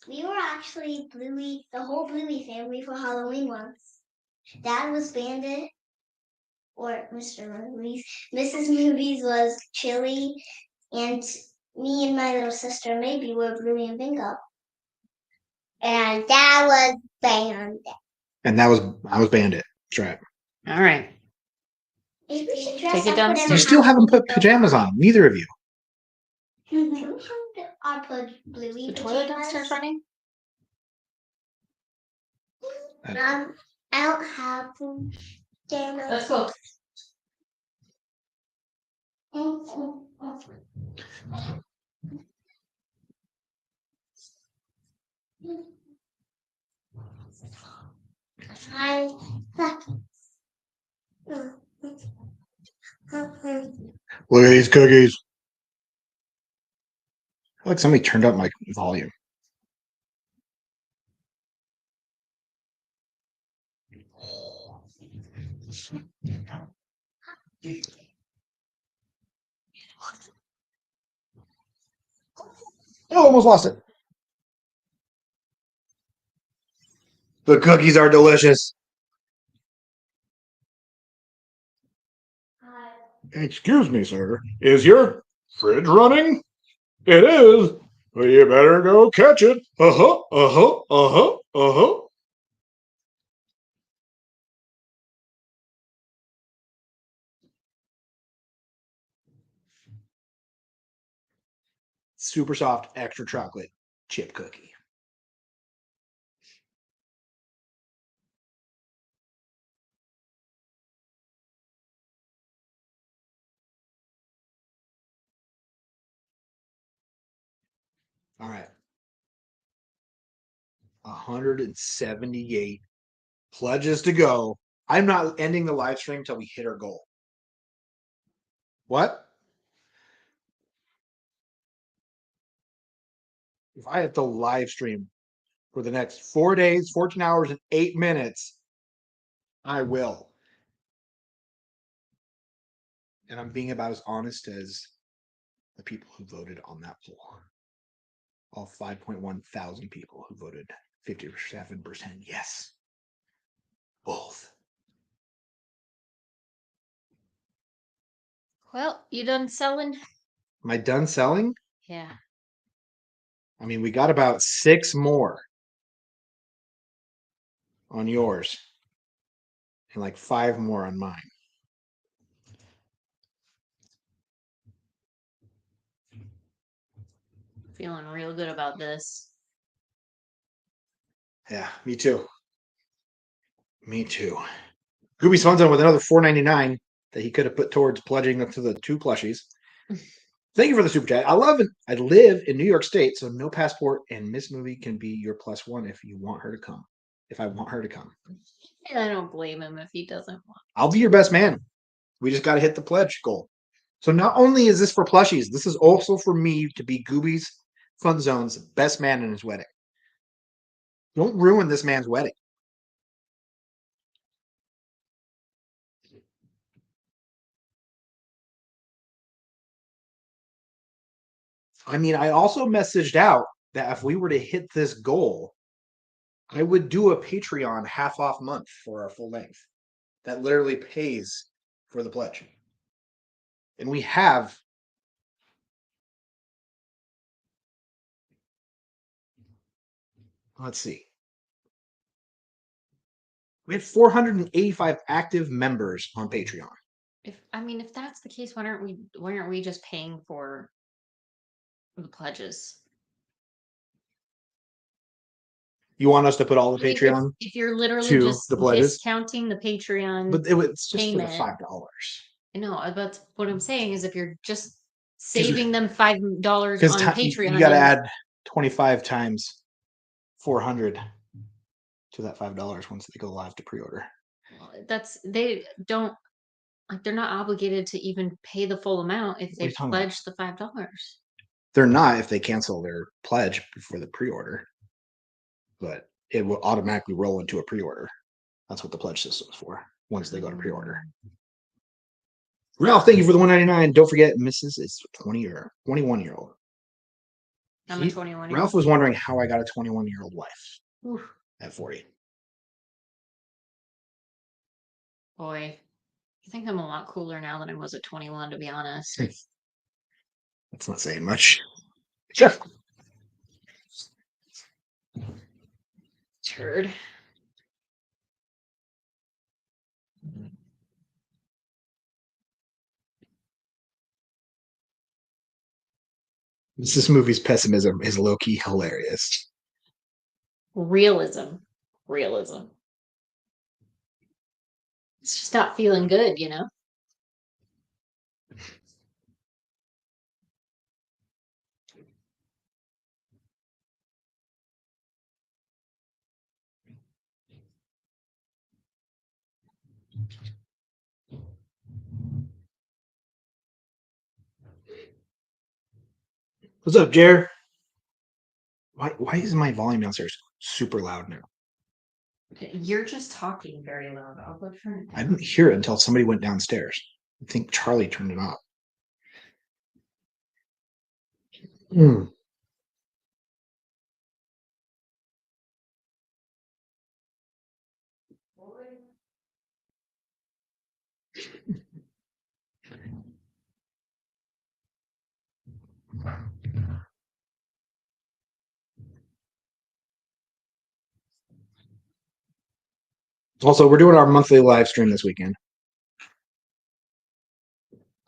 We were actually Bluey, the whole Bluey family for Halloween once. Dad was Bandit, or Mr. Movies. Mrs. Movies was Chili, and me and my little sister maybe were Bluey and Bingo. And Dad was Bandit. And I was Bandit. That's right. All right. Maybe we should Take dress it up downstairs. You still haven't put pajamas on, neither of you. Can we have our Bluey The toilet pajamas? downstairs running? I don't have them. Let's go. Look at these cookies. I feel like somebody turned up my volume. Oh, almost lost it. The cookies are delicious. Excuse me, sir. Is your fridge running? It is. Well, you better go catch it. Uh-huh, uh-huh, uh-huh, uh-huh. Super soft, extra chocolate chip cookie. All right. 178 pledges to go. I'm not ending the live stream until we hit our goal. What? If I hit the live stream for the next 4 days, 14 hours, and 8 minutes, I will. And I'm being about as honest as the people who voted on that poll. All 5.1 thousand people who voted 57% yes. Both. Well, you done selling? Am I done selling? Yeah. I mean, we got about 6 more on yours and like 5 more on mine. Feeling real good about this. Yeah, me too. Me too. Gooby's Fun's on with another $4.99 that he could have put towards pledging up to the 2 plushies. Thank you for the super chat. I live in New York State, so no passport, and Miss Movie can be your +1 if you want her to come. If I want her to come. And I don't blame him if he doesn't want. I'll be your best man. We just got to hit the pledge goal. So not only is this for plushies, this is also for me to be Gooby's Fun Zone's best man in his wedding. Don't ruin this man's wedding. I mean, I also messaged out that if we were to hit this goal, I would do a Patreon half off month for our full length. That literally pays for the pledge. And we have let's see. We have 485 active members on Patreon. If that's the case, why aren't we just paying for the pledges? You want us to put all the I mean, Patreon if you're literally to just the pledges? discounting the Patreon, But it's just for the payment. $5. I know, that's what I'm saying is if you're just saving them $5 Because on Patreon, you got to and add 25 times 400 to that $5 once they go live to pre-order. they don't like they're not obligated to even pay the full amount if What are they you talking about? pledge the $5. They're not if they cancel their pledge before the pre-order, but it will automatically roll into a pre-order. That's what the pledge system is for once they go to pre-order. Ralph, thank you for the $1.99. Don't forget, Mrs. is 20 or 21-year-old. I'm a 21-year-old. Ralph was wondering how I got a 21-year-old wife at 40. Boy, I think I'm a lot cooler now than I was at 21, to be honest. That's not saying much. Turd. This movie's pessimism is low-key hilarious. Realism. It's just not feeling good, you know? What's up, Jer? Why is my volume downstairs super loud now? You're just talking very loud. I'll go turn it down. I didn't hear it until somebody went downstairs. I think Charlie turned it off. Also, we're doing our monthly live stream this weekend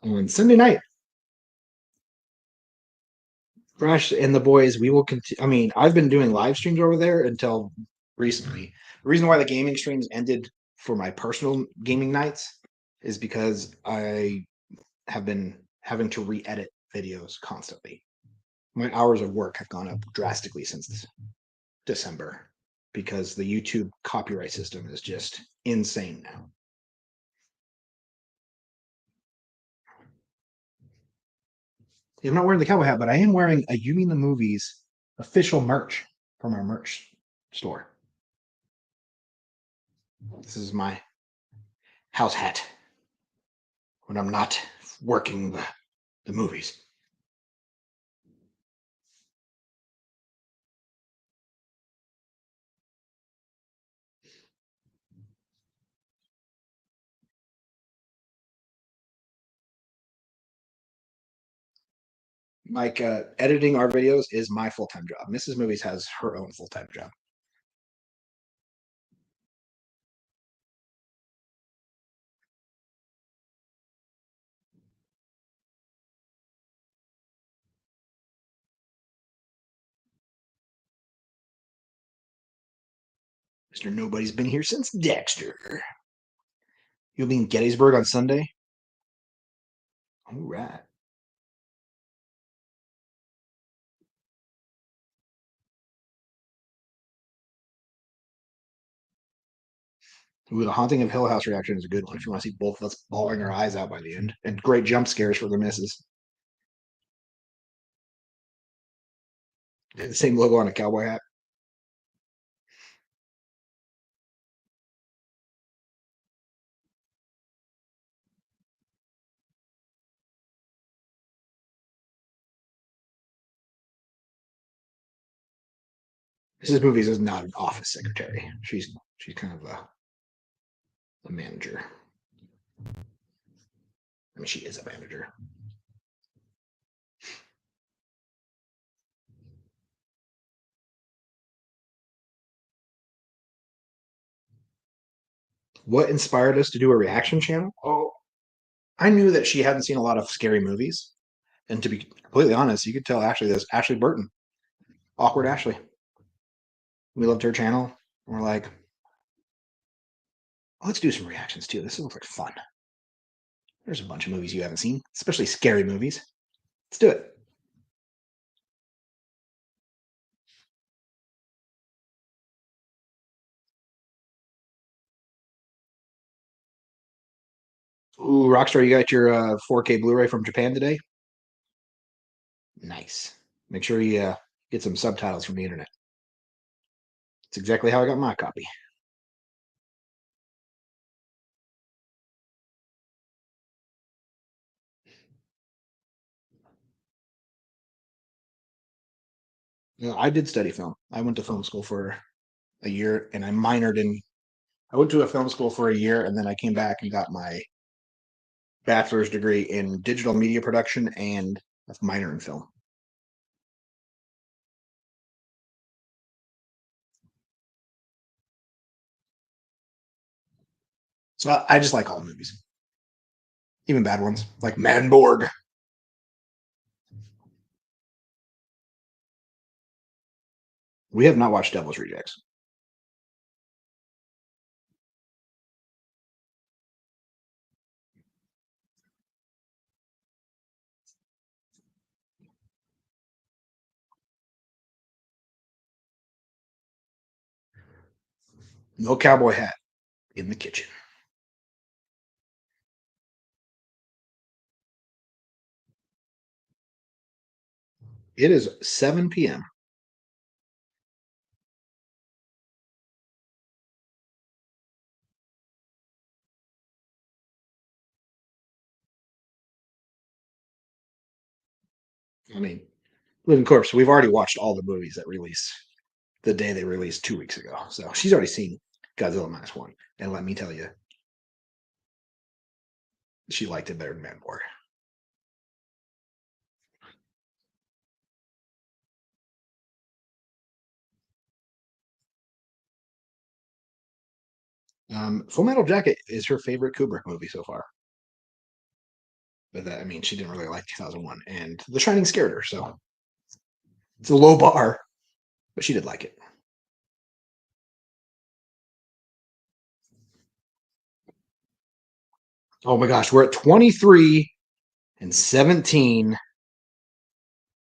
on Sunday night. Fresh and the boys, we will continue. I mean, I've been doing live streams over there until recently. The reason why the gaming streams ended for my personal gaming nights is because I have been having to re-edit videos constantly. My hours of work have gone up drastically since December because the YouTube copyright system is just insane now. I'm not wearing the cowboy hat, but I am wearing a You Mean the Movies official merch from our merch store. This is my house hat when I'm not working the movies. Like editing our videos is my full-time job. Mrs. Movies has her own full-time job. Mr. Nobody's been here since Dexter. You'll be in Gettysburg on Sunday? All right. Ooh, the Haunting of Hill House reaction is a good one if you want to see both of us bawling our eyes out by the end. And great jump scares for the misses. The same logo on a cowboy hat. Mrs. Movies is not an office secretary. She's kind of a manager. I mean, she is a manager. What inspired us to do a reaction channel? Oh, I knew that she hadn't seen a lot of scary movies. And to be completely honest, you could tell Ashley this. Ashley Burton. Awkward Ashley. We loved her channel. And we're like, oh, let's do some reactions too. This looks like fun. There's a bunch of movies you haven't seen, especially scary movies. Let's do it. Ooh, Rockstar, you got your 4K Blu-ray from Japan today? Nice. Make sure you get some subtitles from the internet. It's exactly how I got my copy. You know, I did study film. I went to film school for a year, and I minored in. I went to a film school for a year, and then I came back and got my bachelor's degree in digital media production and a minor in film. So I just like all movies, even bad ones, like Manborg. We have not watched Devil's Rejects. No cowboy hat in the kitchen. It is 7 p.m. I mean, Living Corpse, we've already watched all the movies that released the day they released 2 weeks ago. So she's already seen Godzilla -1. And let me tell you, she liked it better than Manborg. Full Metal Jacket is her favorite Kubrick movie so far. But that, I mean, she didn't really like 2001, and The Shining scared her, so it's a low bar, but she did like it. Oh my gosh, we're at 23 and 17.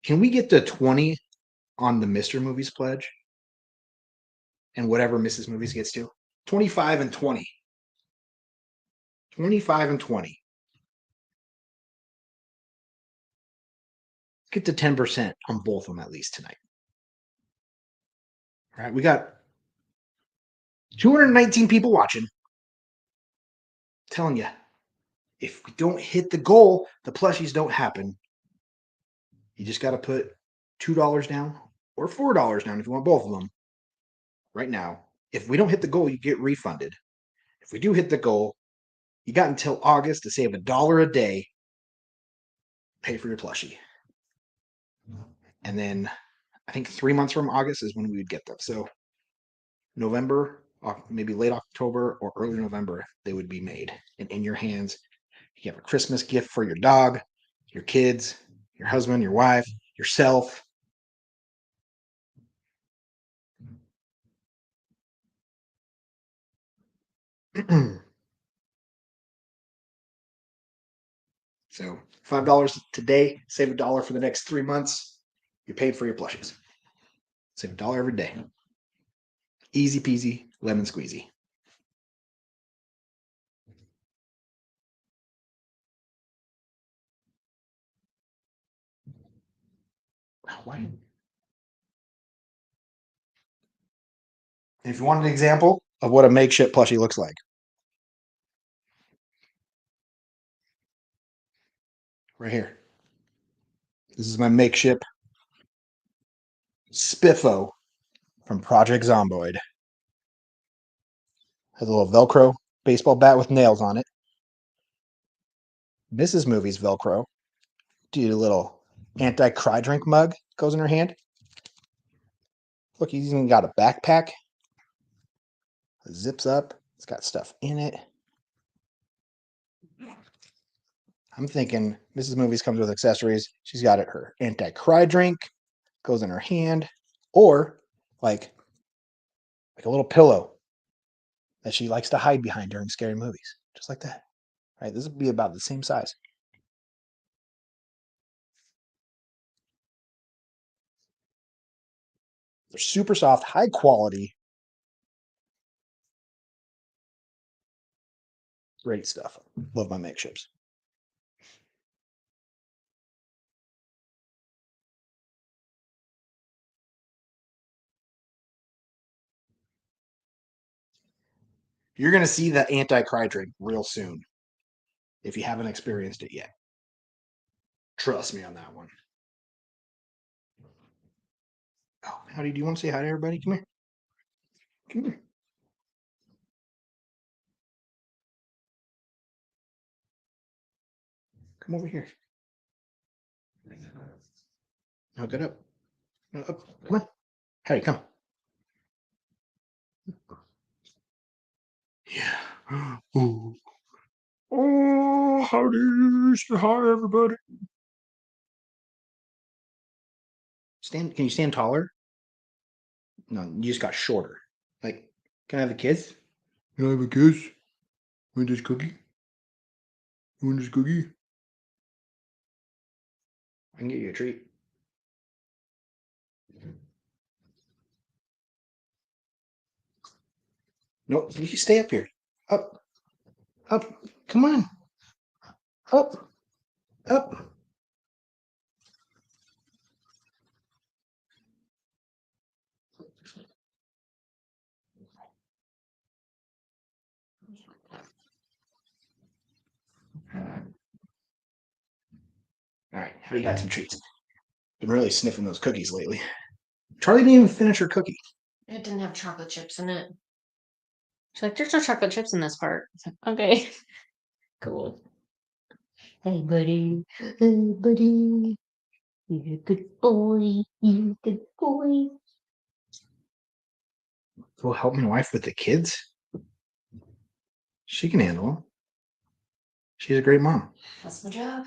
Can we get to 20 on the Mr. Movies pledge? And whatever Mrs. Movies gets to? 25 and 20. 25 and 20. Get to 10% on both of them at least tonight. All right, we got 219 people watching. I'm telling you, if we don't hit the goal, the plushies don't happen. You just got to put $2 down or $4 down if you want both of them right now. If we don't hit the goal, you get refunded. If we do hit the goal, you got until August to save $1 a day. Pay for your plushie. And then I think 3 months from August is when we would get them. So November, maybe late October or early November, they would be made and in your hands. You have a Christmas gift for your dog, your kids, your husband, your wife, yourself. So $5 today, save $1 for the next 3 months. You're paid for your plushies. Save $1 every day. Easy peasy, lemon squeezy. Why? If you want an example of what a Makeship plushie looks like, right here. This is my Makeship Spiffo from Project Zomboid. Has a little Velcro baseball bat with nails on it. Mrs. Movie's Velcro. Do a little anti-cry drink mug goes in her hand. Look, he's even got a backpack. It zips up. It's got stuff in it. I'm thinking Mrs. Movies comes with accessories. She's got her anti-cry drink, goes in her hand, or like like a little pillow that she likes to hide behind during scary movies, just like that. Right? This would be about the same size. They're super soft, high quality. Great stuff. Love my makeships. You're going to see the anti-cry drink real soon if you haven't experienced it yet. Trust me on that one. Oh, Howdy, do you want to say hi to everybody? Come here. Come here. Come over here. Now get up. Now up. Come on. Howdy, come. Yeah. Ooh. Oh, howdy. Say hi, everybody. Stand. Can you stand taller? No, you just got shorter. Like, can I have a kiss? Can I have a kiss? Want this cookie? You want this cookie? I can get you a treat. No, you stay up here. Up. Up. Come on. Up. Up. All right, how do you got some treats? Been really sniffing those cookies lately. Charlie didn't even finish her cookie. It didn't have chocolate chips in it. She's like, there's no chocolate chips in this part. I was like, okay. Cool. Hey, buddy. Hey, buddy. You're a good boy. You're a good boy. Go help my wife with the kids. She can handle them. She's a great mom. That's my job.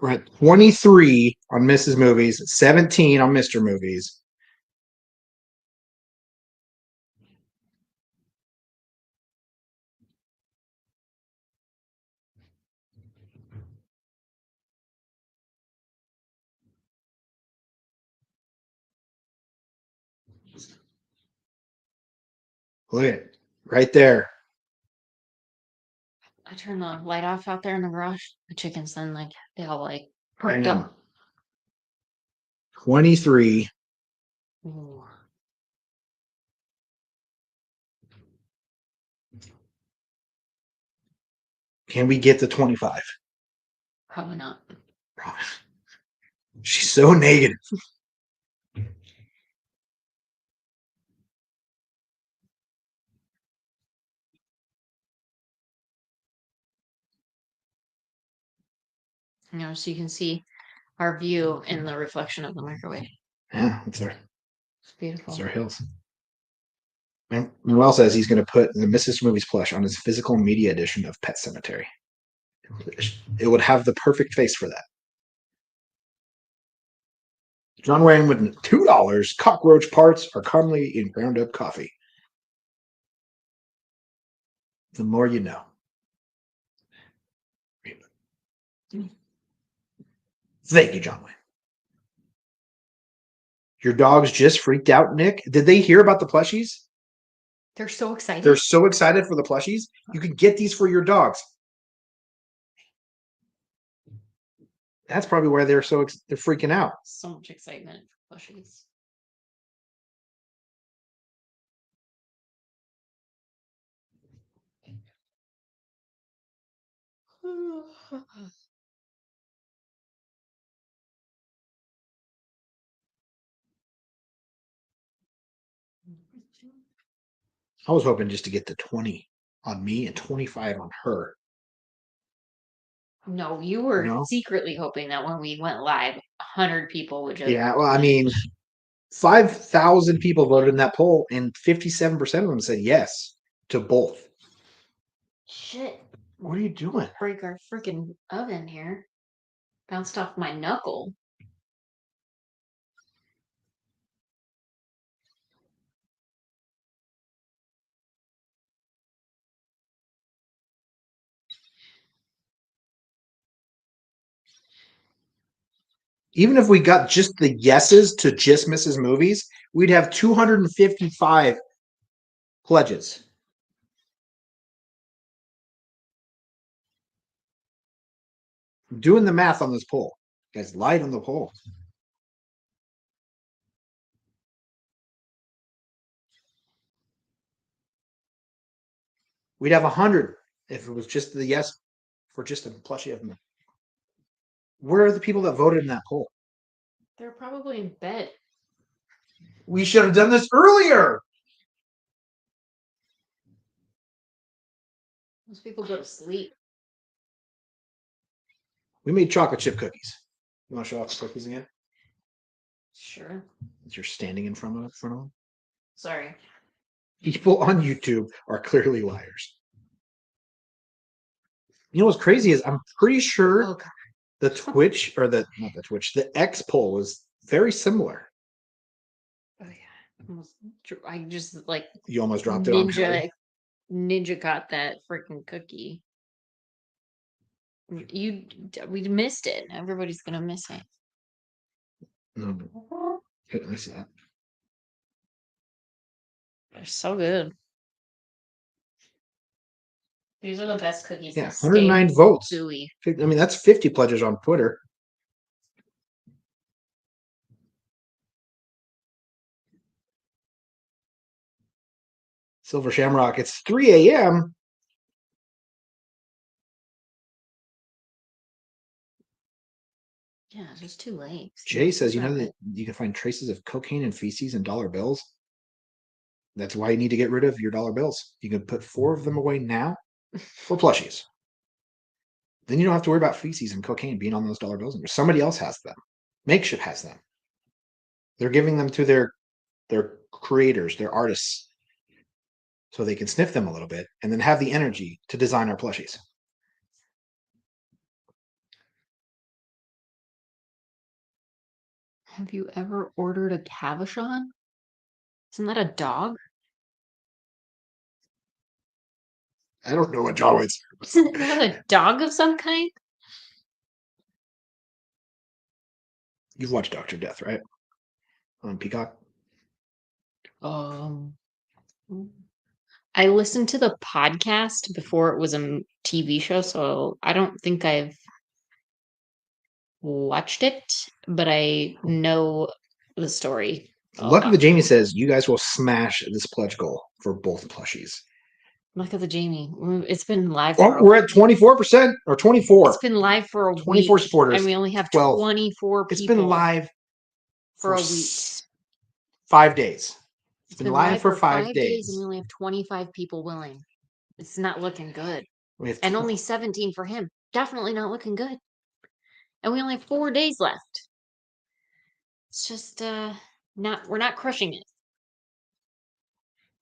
We're at 23 on Mrs. Movies, 17 on Mr. Movies. Look at it. Right there. I turned the light off out there in the garage. The chickens then, like, they all, like, I perked know. up. 23. Ooh. Can we get to 25? Probably not. She's so negative. You know, so you can see our view in the reflection of the microwave. Yeah, it's It's beautiful. our hills. Manuel says he's going to put the Mrs. Movies plush on his physical media edition of Pet Cemetery. It would have the perfect face for that. John Wayne with $2. Cockroach parts are commonly in ground up coffee. The more you know. Thank you, John Wayne. Your dogs just freaked out, Nick. Did they hear about the plushies? They're so excited. They're so excited for the plushies. You can get these for your dogs. That's probably why they're freaking out. So much excitement for plushies. I was hoping just to get the 20 on me and 25 on her. No, you were No? secretly hoping that when we went live, 100 people would just. Yeah, well, I mean, 5,000 people voted in that poll, and 57% of them said yes to both. Shit. What are you doing? Break our freaking oven here. Bounced off my knuckle. Even if we got just the yeses to just Mrs. Movies, we'd have 255 pledges. I'm doing the math on this poll. You guys lied on the poll. We'd have 100 if it was just the yes for just a plushie of me. Where are the people that voted in that poll? They're probably in bed. We should have done this earlier. Most people go to sleep. We made chocolate chip cookies. You want to show off the cookies again? Sure. As you're standing in front of them. Sorry. People on YouTube are clearly liars. You know what's crazy is I'm pretty sure Oh, God. the Twitch or the not the Twitch, the X poll was very similar. Oh yeah. I just like You almost dropped it on Kelly. Ninja got that freaking cookie. We missed it. Everybody's gonna miss it. No. Let me see that. They're so good. These are the best cookies. Yeah, 109 votes. Gooey. I mean, that's 50 pledges on Twitter. Silver Shamrock, it's 3 a.m. Yeah, it's just too late. Jay says, you know that you can find traces of cocaine and feces in dollar bills. That's why you need to get rid of your dollar bills. You can put 4 of them away now for plushies. Then you don't have to worry about feces and cocaine being on those dollar bills anymore. Somebody else has them. Makeship has them. They're giving them to their creators, their artists, so they can sniff them a little bit and then have the energy to design our plushies. Have you ever ordered a Cavachon? Isn't that a dog? I don't know what dog is. Isn't that a dog of some kind? You've watched Dr. Death, right? On Peacock? I listened to the podcast before it was a TV show, so I don't think I've watched it, but I know the story. Lucky the Jamie says you guys will smash this pledge goal for both plushies. Look at the Jamie. It's been live. We're at 24% or 24. It's been live for a 24 week, supporters. and we only have 12. 24 people. It's been live for a week. 5 days. It's been live for 5 days, and we only have 25 people willing. It's not looking good. And only 17 for him. Definitely not looking good. And we only have 4 days left. It's just we're not crushing it.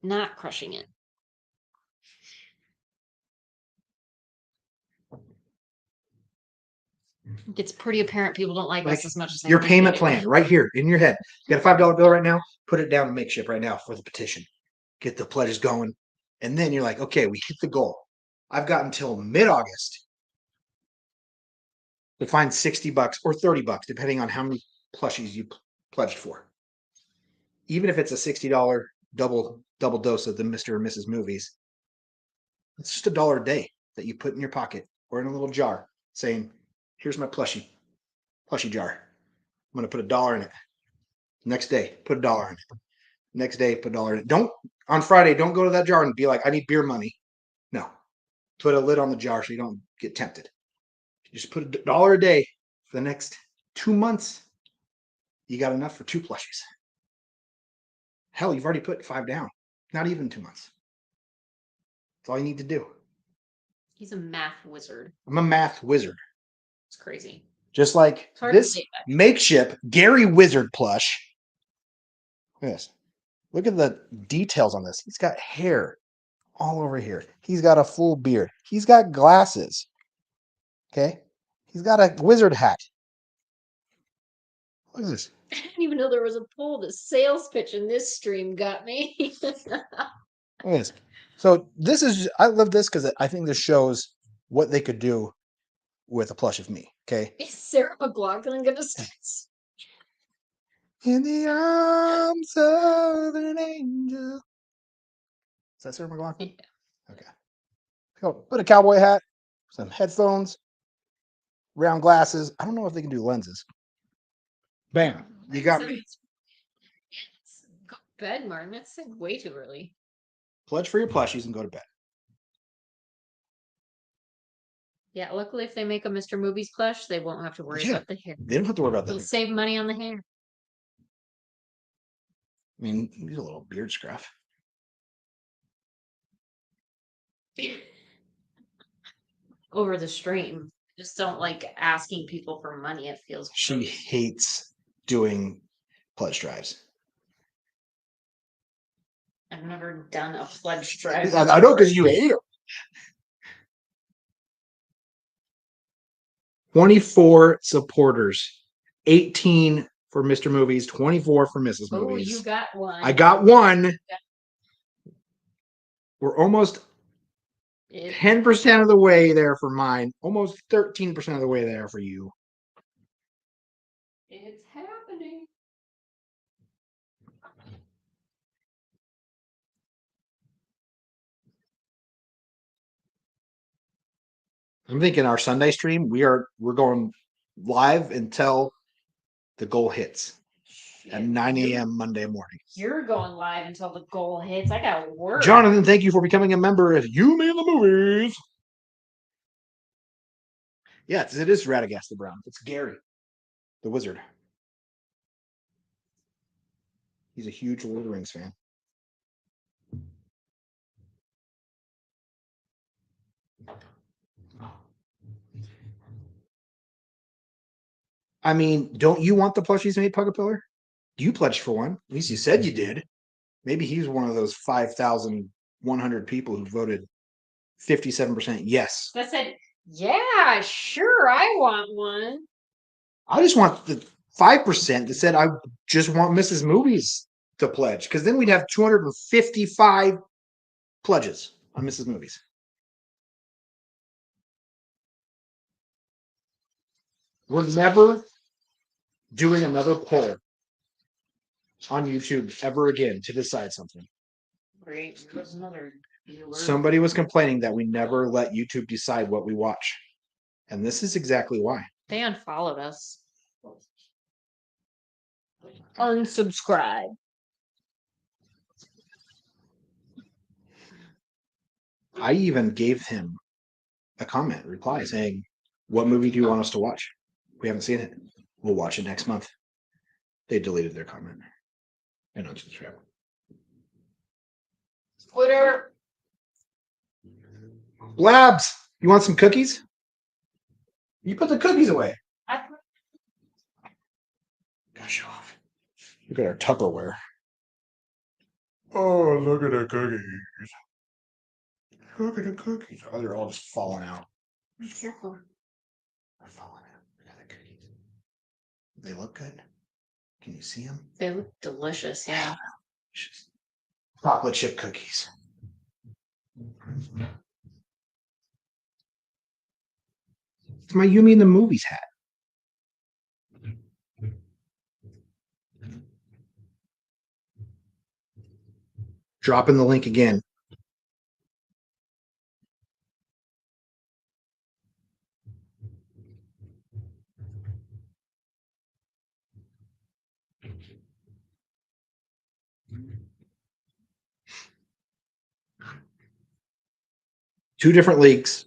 Not crushing it. It's pretty apparent people don't like us as much as they your think payment they do. plan right here in your head. You got a $5 bill right now, put it down to Makeship right now for the petition. Get the pledges going. And then you're like, okay, we hit the goal. I've got until mid-August to find $60 or $30, depending on how many plushies you pledged for. Even if it's a $60 double dose of the Mr. and Mrs. Movies, it's just $1 a day that you put in your pocket or in a little jar saying, here's my plushie jar. I'm going to put $1 in it. Next day, put $1 in it. Next day, put $1 in it. On Friday, don't go to that jar and be like, I need beer money. No. Put a lid on the jar so you don't get tempted. You just put $1 a day for the next 2 months. You got enough for 2 plushies. Hell, you've already put 5 down. Not even 2 months. That's all you need to do. He's a math wizard. I'm a math wizard. It's crazy. Just like this Makeship Gary Wizard plush. Look at this. Look at the details on this. He's got hair all over here. He's got a full beard. He's got glasses. Okay? He's got a wizard hat. What is this? I didn't even know there was a poll. The sales pitch in this stream got me. Look at this. So this is, I love this because I think this shows what they could do with a plush of me. Okay? Is Sarah McLachlan gonna start? In the arms of an angel. Is that Sarah McLachlan? Okay. So put a cowboy hat, some headphones, round glasses. I don't know if they can do lenses. Bam. You got me. Go to bed, Martin. That's like way too early. Pledge for your plushies and go to bed. Yeah, luckily if they make a Mr. Movies plush, they won't have to worry Yeah. about the hair. They don't have to worry about They'll that. save money on the hair. I mean, he's a little beard scruff. Over the stream. Just don't like asking people for money. It feels She hates doing pledge drives. I've never done a pledge drive. I know because you hate them. 24 supporters, 18 for Mr. Movies, 24 for Mrs. Oh, Movies. you got one. I got one. We're almost 10% of the way there for mine, almost 13% of the way there for you. It's happening. I'm thinking our Sunday stream, we're going live until the goal hits at 9 a.m. Monday morning. You're going live until the goal hits. I got work. Jonathan, thank you for becoming a member of You, Me, and the Movies. Yes, it is Radagast the Brown. It's Gary, the wizard. He's a huge Lord of the Rings fan. I mean, don't you want the plushies made, Pugapillar? You pledged for one. At least you said you did. Maybe he's one of those 5,100 people who voted 57% yes. That said, yeah, sure, I want one. I just want the 5% that said I just want Mrs. Movies to pledge, because then we'd have 255 pledges on Mrs. Movies. We're never doing another poll on YouTube ever again to decide something. Great. There's another viewer. Somebody was complaining that we never let YouTube decide what we watch. And this is exactly why. They unfollowed us. Unsubscribe. I even gave him a comment reply saying, what movie do you want us to watch? We haven't seen it. We'll watch it next month. They deleted their comment and unsubscribed. Twitter. Labs, you want some cookies? You put the cookies away. Gotta show off. Look at our Tupperware. Oh, look at the cookies. Look at the cookies. Oh, they're all just falling out. Be careful. They're falling out. Look at the cookies. They look good. Can you see them? They look delicious, yeah. Chocolate chip cookies. It's my You Mean the Movies hat. Dropping the link again. Two different leagues,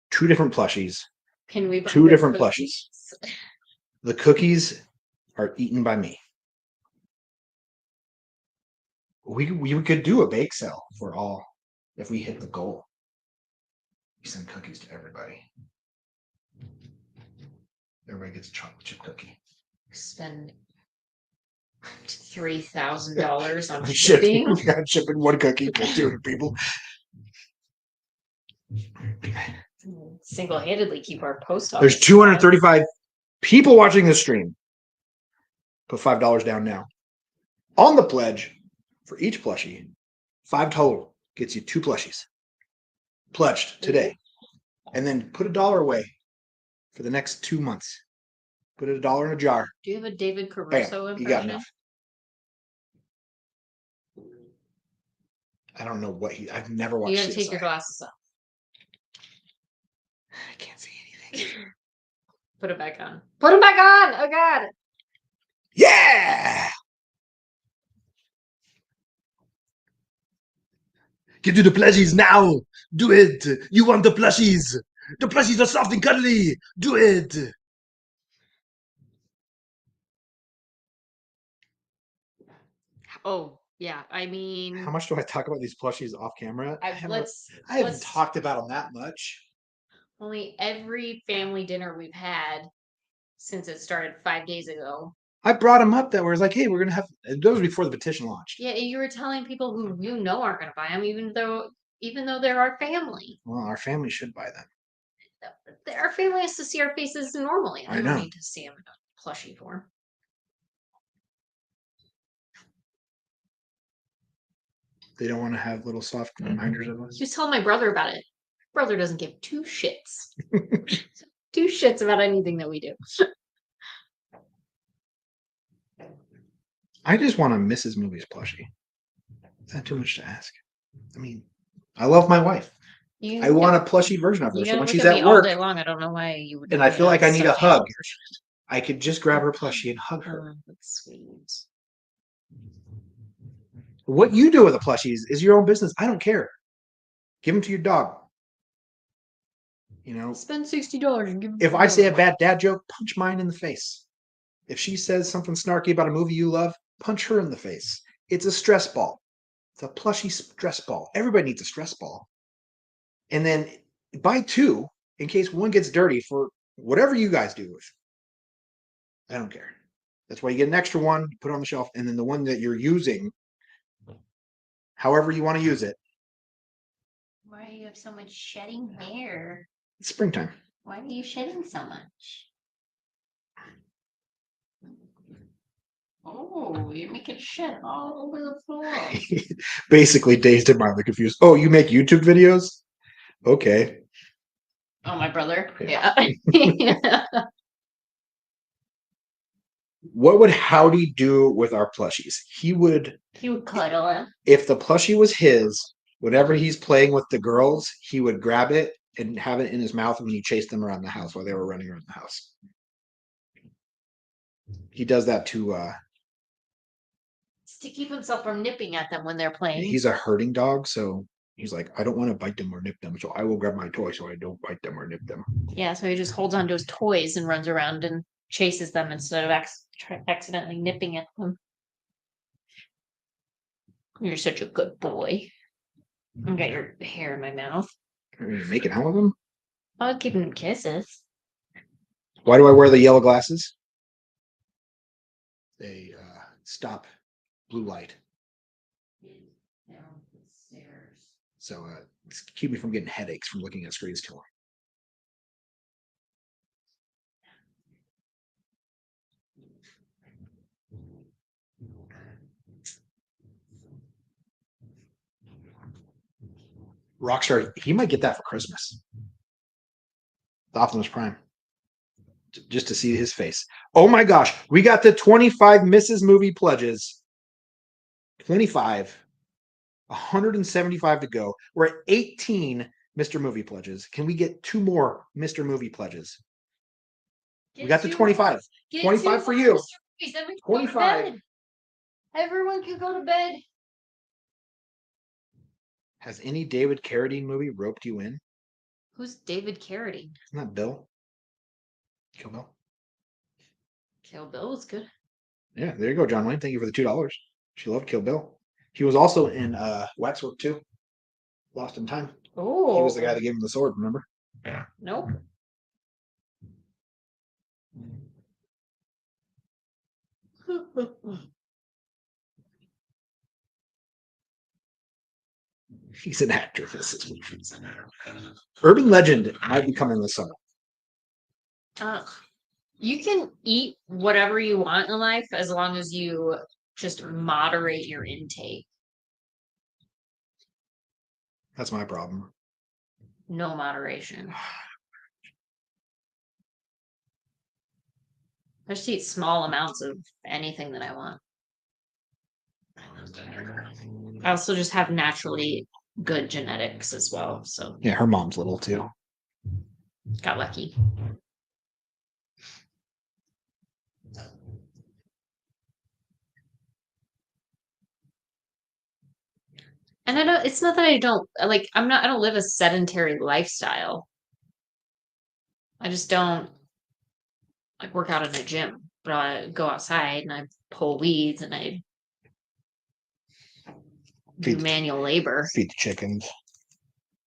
two different plushies, Can we buy two the different cookies? plushies. The cookies are eaten by me. We could do a bake sale for all if we hit the goal. We send cookies to everybody. Everybody gets a chocolate chip cookie. Spend $3,000 on Shipping. shipping. Shipping one cookie to 200 people. Single-handedly keep our post office. There's 235 people watching this stream. Put $5 down now. On the pledge for each plushie, 5 total gets you 2 plushies. Pledged today. And then put $1 away for the next 2 months. Put $1 in a jar. Do you have a David Bam, Caruso impression? you got enough. I don't know what I've never watched. You gotta CSI. take your glasses off. I can't see anything. Put it back on. Put them back on! Oh god! Yeah! Get to the plushies now! Do it! You want the plushies! The plushies are soft and cuddly! Do it! Oh, yeah. I mean, How much do I talk about these plushies off camera? I haven't let's talked about them that much. only every family dinner we've had since it started 5 days ago. I brought them up that was like, hey, we're gonna have. That was before the petition launched. Yeah, you were telling people who you know aren't going to buy them, even though they're our family. Well, our family should buy them. Our family has to see our faces normally. I They know. don't need to see them in a plushie form. They don't want to have little soft reminders of us. He was telling my brother about it. Brother doesn't give 2 shits. 2 shits about anything that we do. I just want a Mrs. Movies plushie. Is that too much to ask? I mean, I love my wife. I want a plushie version of her. So when she's at work, all day long, I don't know why you would. and I feel like I need a hug, I could just grab her plushie and hug her. Oh, that's sweet. What you do with the plushies is your own business. I don't care. Give them to your dog. You know, Spend $60 and give. if I say a bad dad joke, punch mine in the face. If she says something snarky about a movie you love, punch her in the face. It's a stress ball. It's a plushie stress ball. Everybody needs a stress ball. And then buy 2 in case one gets dirty for whatever you guys do with it. I don't care. That's why you get an extra one, put it on the shelf, and then the one that you're using, however you want to use it. Why do you have so much shedding hair? It's springtime. Why are you shedding so much? Oh, you're making shit all over the floor. Basically, dazed and mildly confused. Oh, you make YouTube videos? Okay. Oh, my brother? Yeah. Yeah. What would Howdy do with our plushies? He would cuddle him. If the plushie was his, whenever he's playing with the girls, he would grab it and have it in his mouth when he chased them around the house while they were running around the house. He does that to keep himself from nipping at them when they're playing. He's a herding dog, so he's like, I don't want to bite them or nip them, so I will grab my toy so I don't bite them or nip them. Yeah, so he just holds on to his toys and runs around and chases them instead of accidentally nipping at them. You're such a good boy. I got your hair in my mouth. Are you making out with him? I'll give him kisses. Why do I wear the yellow glasses? They stop blue light. So keep me from getting headaches from looking at screens too long. Rockstar, he might get that for Christmas. The Optimus Prime. Just to see his face. Oh my gosh, we got the 25 Mrs. Movie pledges. 25. 175 to go. We're at 18 Mr. Movie pledges. Can we get 2 more Mr. Movie pledges? We got the 25. 25 for you. 25. Everyone can go to bed. Has any David Carradine movie roped you in? Who's David Carradine? Isn't that Bill? Kill Bill. Kill Bill was good. Yeah, there you go, John Wayne. Thank you for the $2. She loved Kill Bill. He was also in Waxwork too. Lost in Time. Oh. He was the guy that gave him the sword, remember? Yeah. Nope. He's an actor. This is what he's an actor. Urban Legend might be coming this summer. You can eat whatever you want in life as long as you just moderate your intake. That's my problem. No moderation. I just eat small amounts of anything that I want. I also just have naturally good genetics as well, so Yeah, her mom's little too. got lucky. And I don't, it's not that I don't like, I don't live a sedentary lifestyle. I just don't like work out in a gym, but I go outside and I pull weeds and I do manual labor, Feed the chickens.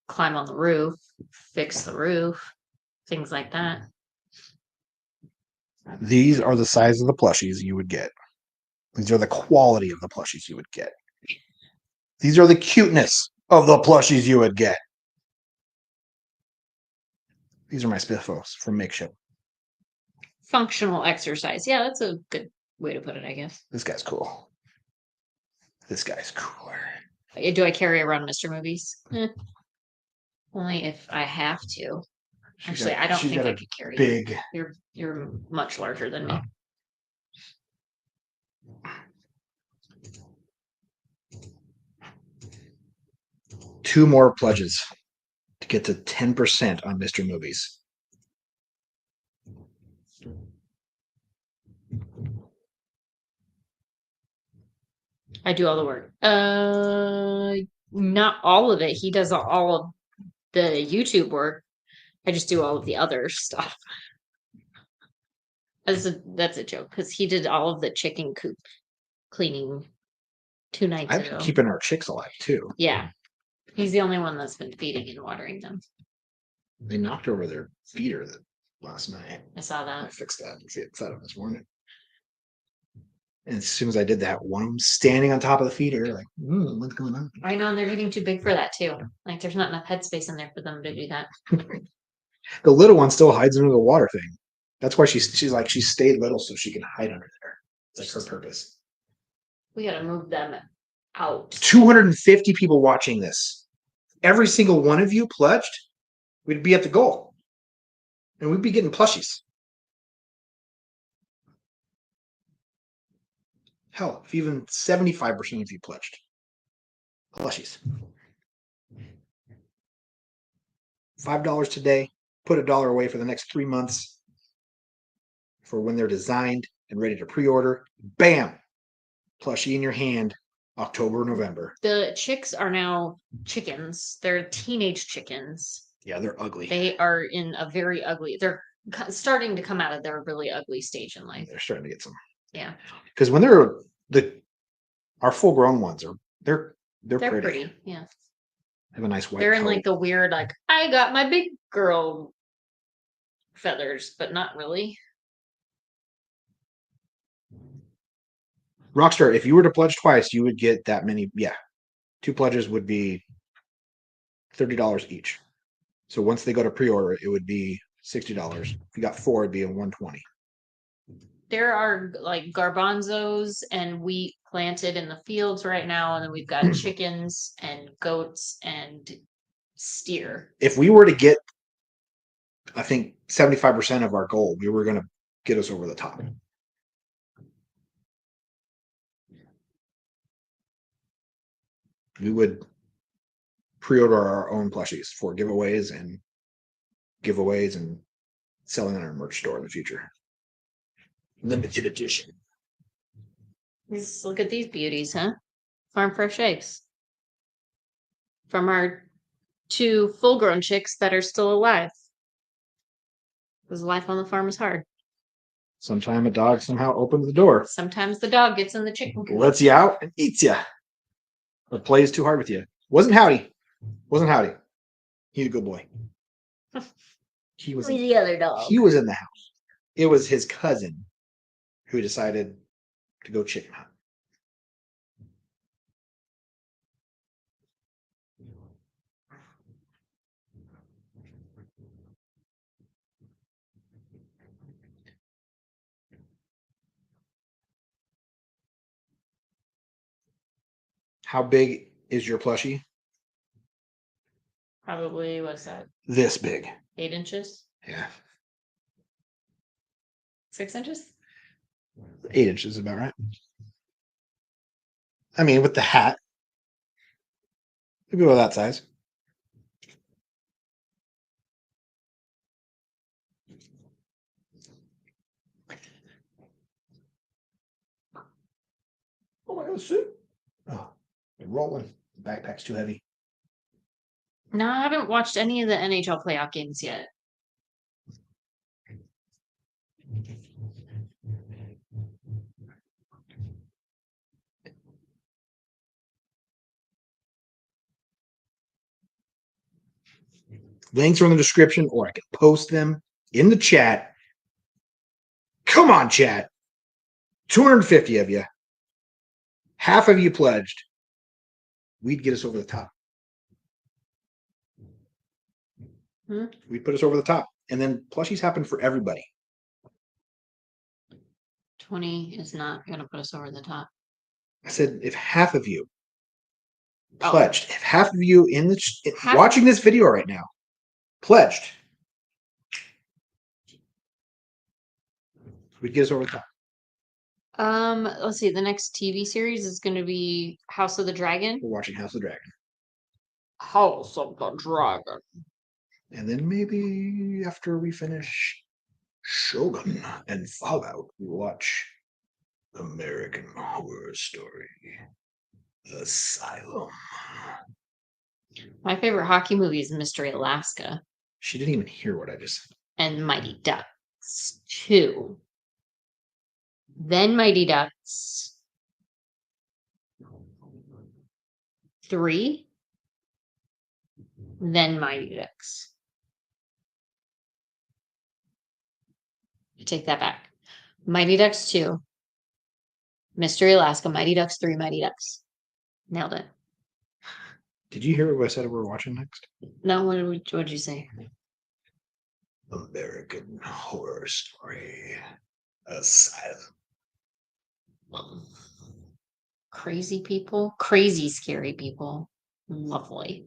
climb on the roof, fix the roof, things like that. These are the size of the plushies you would get. These are the quality of the plushies you would get. These are the cuteness of the plushies you would get. These are my spiffos from Makeship. Functional exercise. Yeah, that's a good way to put it, I guess. This guy's cool. This guy's cooler. Do I carry around Mr. Movies? Only if I have to. Actually, I don't think I could carry big. You're much larger than me. Two more pledges to get to 10% on Mr. Movies. I do all the work. Not all of it. He does all of the YouTube work. I just do all of the other stuff. That's a joke because he did all of the chicken coop cleaning 2 nights I've ago. been keeping our chicks alive too. Yeah. He's the only one that's been feeding and watering them. They knocked over their feeder last night. I saw I that. fixed that. See it set up this morning. And as soon as I did that, one of them standing on top of the feeder, like, what's going on? I know, and they're getting too big for that too. Like, there's not enough headspace in there for them to do that. The little one still hides under the water thing. That's why she stayed little so she can hide under there. It's like her purpose. We gotta move them out. 250 people watching this. Every single one of you pledged, we'd be at the goal. And we'd be getting plushies. Hell, if even 75% of you pledged. Plushies. $5 today. Put $1 away for the next 3 months. For when they're designed and ready to pre-order. Bam! Plushie in your hand. October, November. The chicks are now chickens. They're teenage chickens. Yeah, they're ugly. They are in a very ugly. They're starting to come out of their really ugly stage in life. They're starting to get some. Yeah. Because when our full-grown ones they're pretty. Yeah. Have a nice white. They're in coat. like the weird, like, I got my big girl feathers, but not really. Rockstar, if you were to pledge twice, you would get that many. Yeah. 2 pledges would be $30 each. So once they go to pre-order, it would be $60. If you got 4, it'd be a $120. There are like garbanzos and wheat planted in the fields right now, and then we've got chickens and goats and steer. If we were to get, I think 75% of our goal, we were going to get us over the top. We would pre-order our own plushies for giveaways and selling in our merch store in the future. Limited edition. Just look at these beauties, huh? Farm fresh eggs from our 2 full-grown chicks that are still alive. Because life on the farm is hard. Sometime a dog somehow opens the door, Sometimes the dog gets in the chicken coop. lets you out, and eats you, or plays too hard with you. Wasn't Howdy. He's a good boy. He was. Who's the other dog? He was in the house. It was his cousin who decided to go chicken hunt. How big is your plushie? Probably, what's that? This big. 8 inches? Yeah. 6 inches? 8 inches is about right. I mean, with the hat. Maybe about that size. Oh, I got a suit. Oh, you're rolling. The backpack's too heavy. No, I haven't watched any of the NHL playoff games yet. Links are in the description, or I can post them in the chat. Come on, chat. 250 of you. Half of you pledged. We'd get us over the top. We'd put us over the top. And then plushies happen for everybody. 20 is not going to put us over the top. I said, if half of you pledged, if half of you in the watching this video right now pledged, we'd get us over the top. Let's see. The next TV series is going to be House of the Dragon. We're watching House of the Dragon. House of the Dragon. And then maybe after we finish Shogun and Fallout, we watch American Horror Story Asylum. My favorite hockey movie is Mystery Alaska. She didn't even hear what I just said. And Mighty Ducks 2. Then Mighty Ducks 3. Then Mighty Ducks. I take that back. Mighty Ducks 2. Mystery Alaska, Mighty Ducks 3, Mighty Ducks. Nailed it. Did you hear what I said we're watching next? No, what'd you say? American Horror Story Asylum. Crazy people, crazy scary people. Lovely.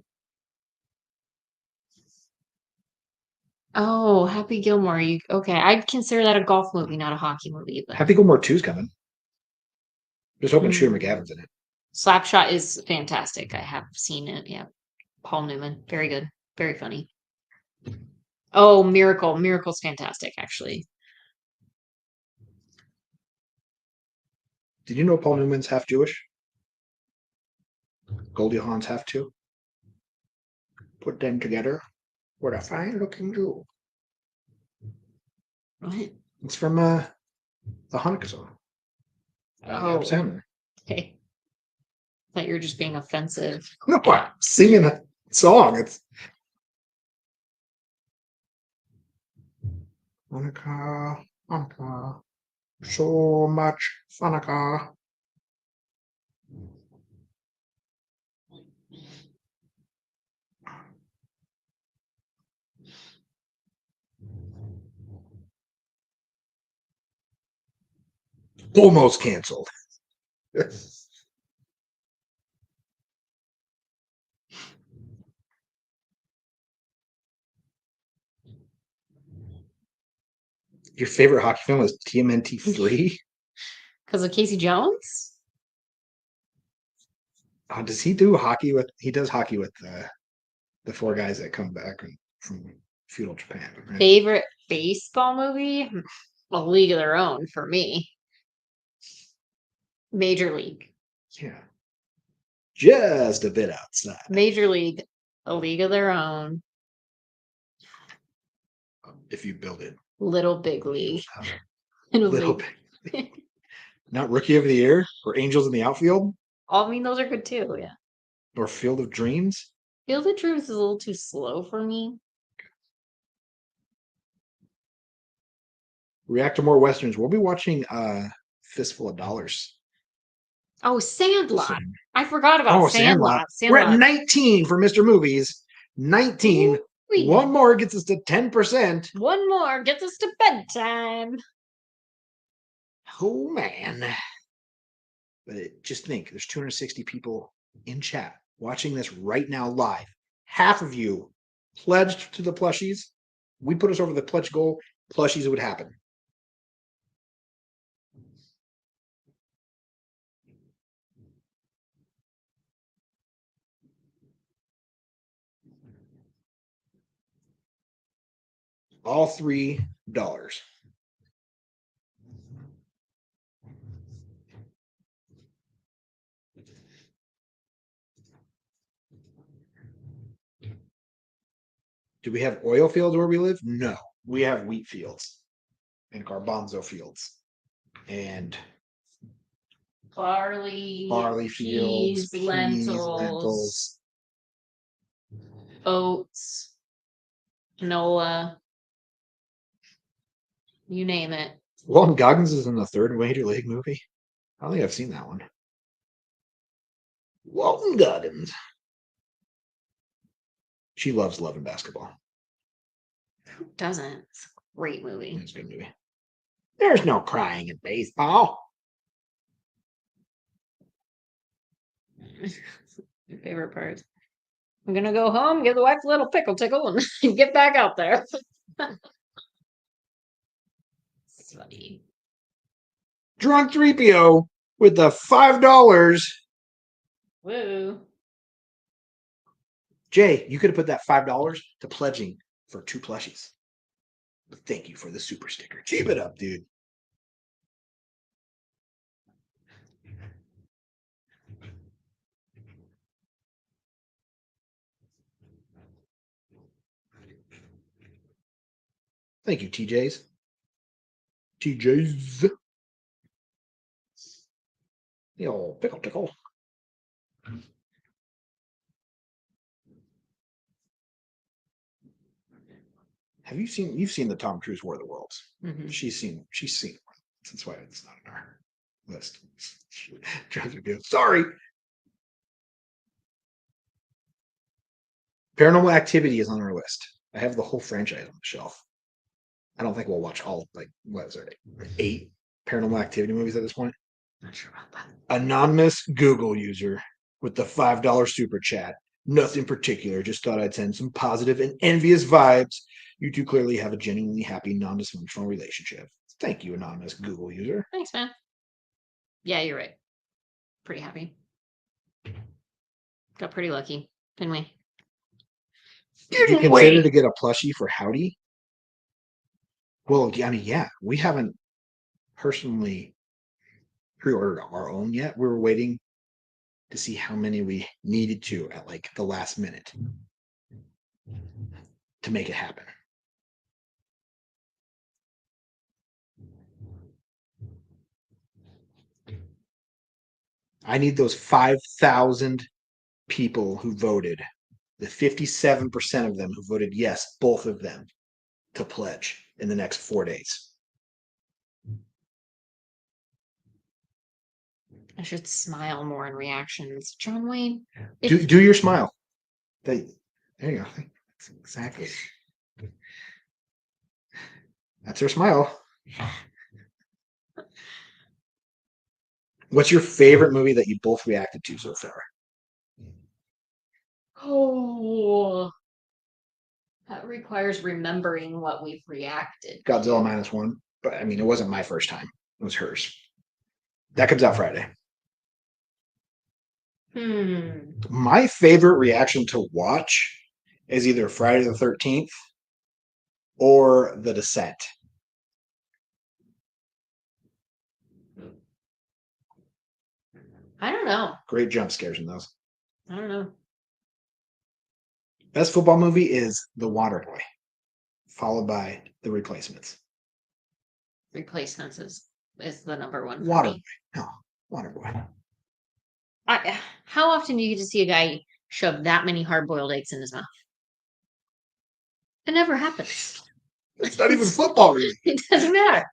Oh, Happy Gilmore. Okay? I'd consider that a golf movie, not a hockey movie. But Happy Gilmore 2's coming. Just hoping Shooter McGavin's in it. Slapshot is fantastic. I have seen it. Yeah. Paul Newman. Very good. Very funny. Oh, Miracle. Miracle's fantastic, actually. Did you know Paul Newman's half Jewish? Goldie Hawn's half too. Put them together. What a fine looking Jew. What? It's from the Hanukkah song. Oh, Sandler. okay. I thought you were just being offensive. No, I'm singing a song. It's Hanukkah, Hanukkah, so much Hanukkah. Almost canceled. Your favorite hockey film is TMNT 3? Because of Casey Jones? Oh, does he do hockey with? He does hockey with the four guys that come back from feudal Japan. Right? Favorite baseball movie? A League of Their Own for me. Major League. Yeah. Just a bit outside. Major League. A League of Their Own. If you build it. Little Big League. Little Big. Not Rookie of the Year or Angels in the Outfield? I mean, those are good too, yeah. Or Field of Dreams? Field of Dreams is a little too slow for me. React to more Westerns. We'll be watching Fistful of Dollars. Oh, Sandlot. I forgot about Sandlot. We're at 19 for Mr. Movies. 19. Ooh, one more gets us to 10%. One more gets us to bedtime. Oh, man. But just think, there's 260 people in chat watching this right now live, half of you pledged to the plushies, we put us over the pledge goal, plushies would happen. All $3. Do we have oil fields where we live? No. We have wheat fields and garbanzo fields and barley fields, peas, lentils, oats, canola, you name it. Walton Goggins is in the third Major League movie. I don't think I've seen that one. Walton Goggins. She loves Love and Basketball. Who doesn't? It's a great movie. It's a good movie. There's no crying in baseball. Your favorite part. I'm gonna go home, give the wife a little pickle tickle, and get back out there. It's funny. Drunk 3PO with the $5. Woo. Jay, you could have put that $5 to pledging for 2 plushies. But thank you for the super sticker. Keep it up, dude. Thank you, TJs. TJs. The old pickle tickle. You've seen the Tom Cruise War of the Worlds. Mhm. She's seen it. That's why it's not in our list. Sorry. Paranormal Activity is on our list. I have the whole franchise on the shelf. I don't think we'll watch all, like, what is there, 8 Paranormal Activity movies at this point? Not sure about that. Anonymous Google user with the $5 super chat. Nothing particular. Just thought I'd send some positive and envious vibes. You two clearly have a genuinely happy, non-dysfunctional relationship. Thank you, anonymous Google user. Thanks, man. Yeah, you're right. Pretty happy. Got pretty lucky, didn't we? Did you consider to get a plushie for Howdy? Well, I mean, yeah, we haven't personally pre-ordered our own yet. We were waiting to see how many we needed to at like the last minute to make it happen. I need those 5,000 people who voted, the 57% of them who voted yes, both of them, to pledge in the next 4 days. I should smile more in reactions. John Wayne. Do your smile. There you go. Exactly. That's her smile. What's your favorite movie that you both reacted to so far? Oh, that requires remembering what we've reacted. Godzilla -1. But I mean, it wasn't my first time. It was hers. That comes out Friday. My favorite reaction to watch is either Friday the 13th or The Descent. I don't know. Great jump scares in those. I don't know. Best football movie is The Waterboy, followed by The Replacements. Replacements is the number one. Waterboy. No, Waterboy. How often do you get to see a guy shove that many hard-boiled eggs in his mouth? It never happens. It's not even football, really. It doesn't matter.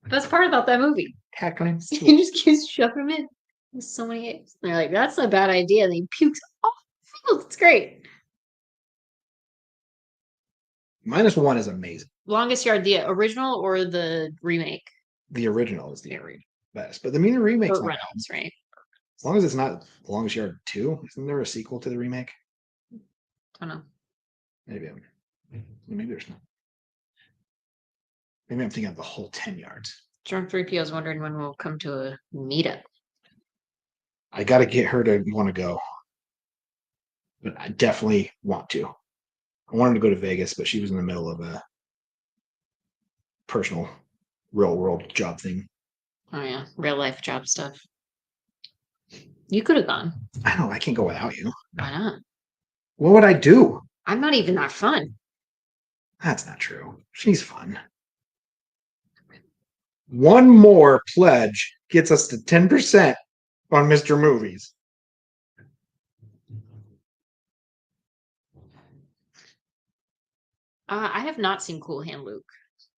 That's part about that movie. Tackling. He just keeps shoving them in. There's so many eggs. And they're like, that's a bad idea. And he pukes off the field. It's great. -1 is amazing. Longest Yard, the original or the remake? The original is the best, but the remake Burt Reynolds, right? As long as it's not Longest Yard 2. Isn't there a sequel to the remake? Don't know. Maybe there's not. Maybe I'm thinking of the whole 10 yards. Drunk 3PO is wondering when we'll come to a meetup. I got to get her to want to go. But I definitely want to. I wanted to go to Vegas, but she was in the middle of a personal, real world job thing. Oh yeah, real life job stuff. You could have gone. I know, I can't go without you. Why not? What would I do? I'm not even that fun. That's not true. She's fun. One more pledge gets us to 10% on Mr. Movies. I have not seen Cool Hand Luke.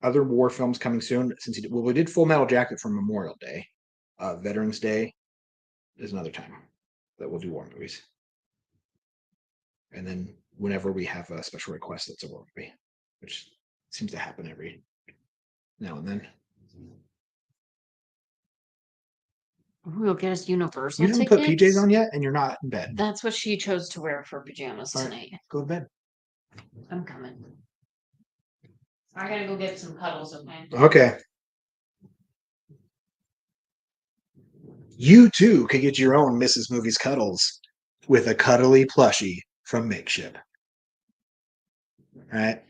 Other war films coming soon. We did Full Metal Jacket for Memorial Day. Veterans Day is another time that we'll do war movies. And then whenever we have a special request, that's a war movie, which seems to happen every now and then. We'll get us Universal You haven't tickets. put PJs on yet, and you're not in bed. That's what she chose to wear for pajamas All right, tonight. go to bed. I'm coming. I gotta go get some cuddles, okay? Okay. You too could get your own Mrs. Movies cuddles with a cuddly plushie from Makeship. All right.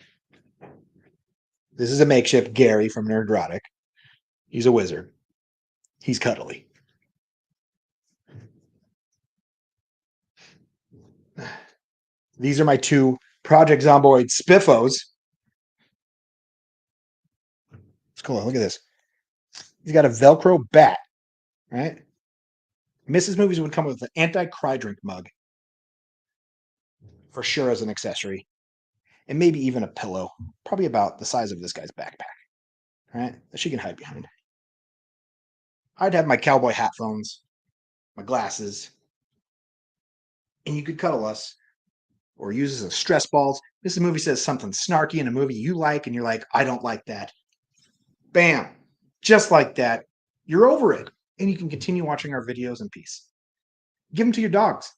This is a Makeship Gary from Nerdrotic. He's a wizard. He's cuddly. These are my two Project Zomboid Spiffos. It's cool. Look at this. He's got a Velcro bat. Right? Mrs. Movies would come with an anti-cry drink mug. For sure as an accessory. And maybe even a pillow. Probably about the size of this guy's backpack. Right? That she can hide behind. I'd have my cowboy hat phones. My glasses. And you could cuddle us. Or use as stress balls. Mrs. Movie says something snarky in a movie you like, and you're like, I don't like that. Bam. Just like that. You're over it. And you can continue watching our videos in peace. Give them to your dogs.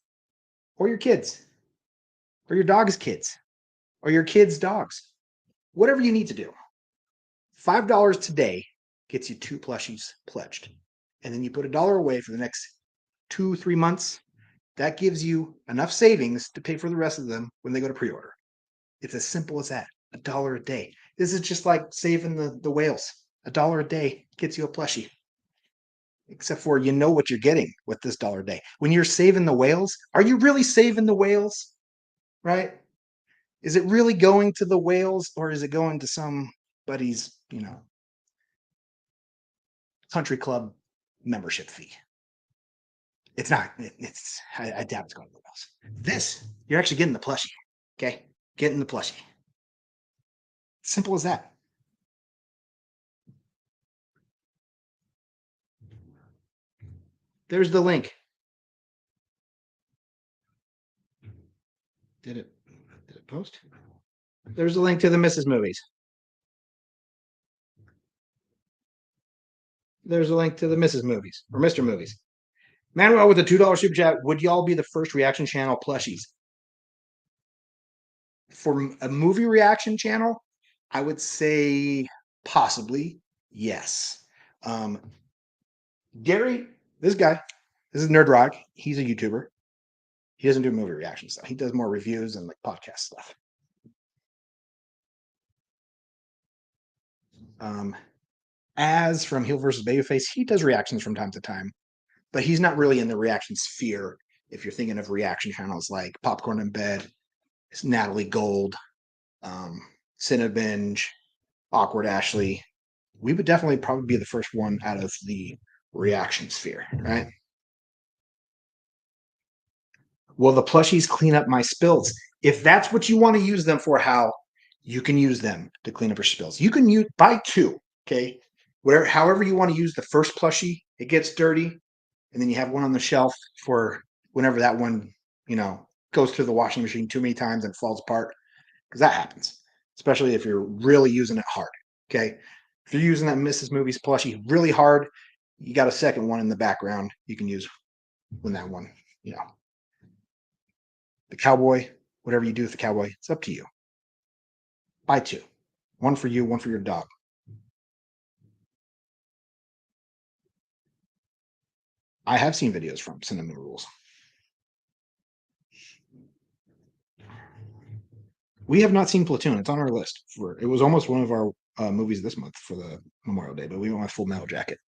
Or your kids. Or your dog's kids. Or your kids' dogs. Whatever you need to do. $5 today gets you 2 plushies pledged. And then you put $1 away for the next 2-3 months. That gives you enough savings to pay for the rest of them when they go to pre-order. It's as simple as that. $1 a day. This is just like saving the whales. $1 a day gets you a plushie. Except for you know what you're getting with this $1 a day. When you're saving the whales, are you really saving the whales? Right? Is it really going to the whales, or is it going to somebody's, country club membership fee? It's not. I doubt it's going to the whales. This, you're actually getting the plushie. Okay? Getting the plushie. Simple as that. There's the link. Did it post? There's the link to the Mrs. Movies. There's a link to the Mrs. Movies or Mr. Movies. Manuel with a $2 super chat. Would y'all be the first reaction channel plushies? For a movie reaction channel, I would say possibly yes. Gary, this is Nerd Rock. He's a YouTuber. He doesn't do movie reaction stuff. He does more reviews and like podcast stuff. As from Heel versus Babyface, he does reactions from time to time, but he's not really in the reaction sphere. If you're thinking of reaction channels like Popcorn in Bed, it's Natalie Gold, Cinebinge, Awkward Ashley, we would definitely probably be the first one out of the reaction sphere, right? Will the plushies clean up my spills? If that's what you want to use them for, Hal, you can use them to clean up your spills. You can buy 2, okay? However you want to use the first plushie, it gets dirty, and then you have one on the shelf for whenever that one, goes through the washing machine too many times and falls apart, because that happens, especially if you're really using it hard, okay? If you're using that Mrs. Movies plushie really hard, you got a second one in the background you can use when that one, the cowboy, whatever you do with the cowboy, it's up to you. Buy 2. One for you, one for your dog. I have seen videos from Cinnamon Rules. We have not seen Platoon. It's on our list. It was almost one of our movies this month for the Memorial Day, but we went with Full Metal Jacket.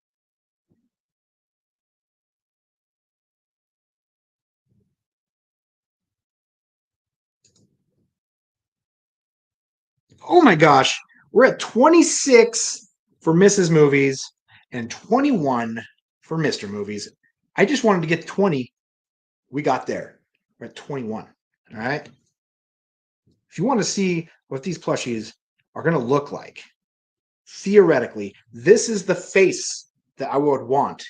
Oh my gosh, we're at 26 for Mrs. Movies and 21 for Mr. Movies. I just wanted to get 20. We got there. We're at 21. All right. If you want to see what these plushies are going to look like, theoretically, this is the face that I would want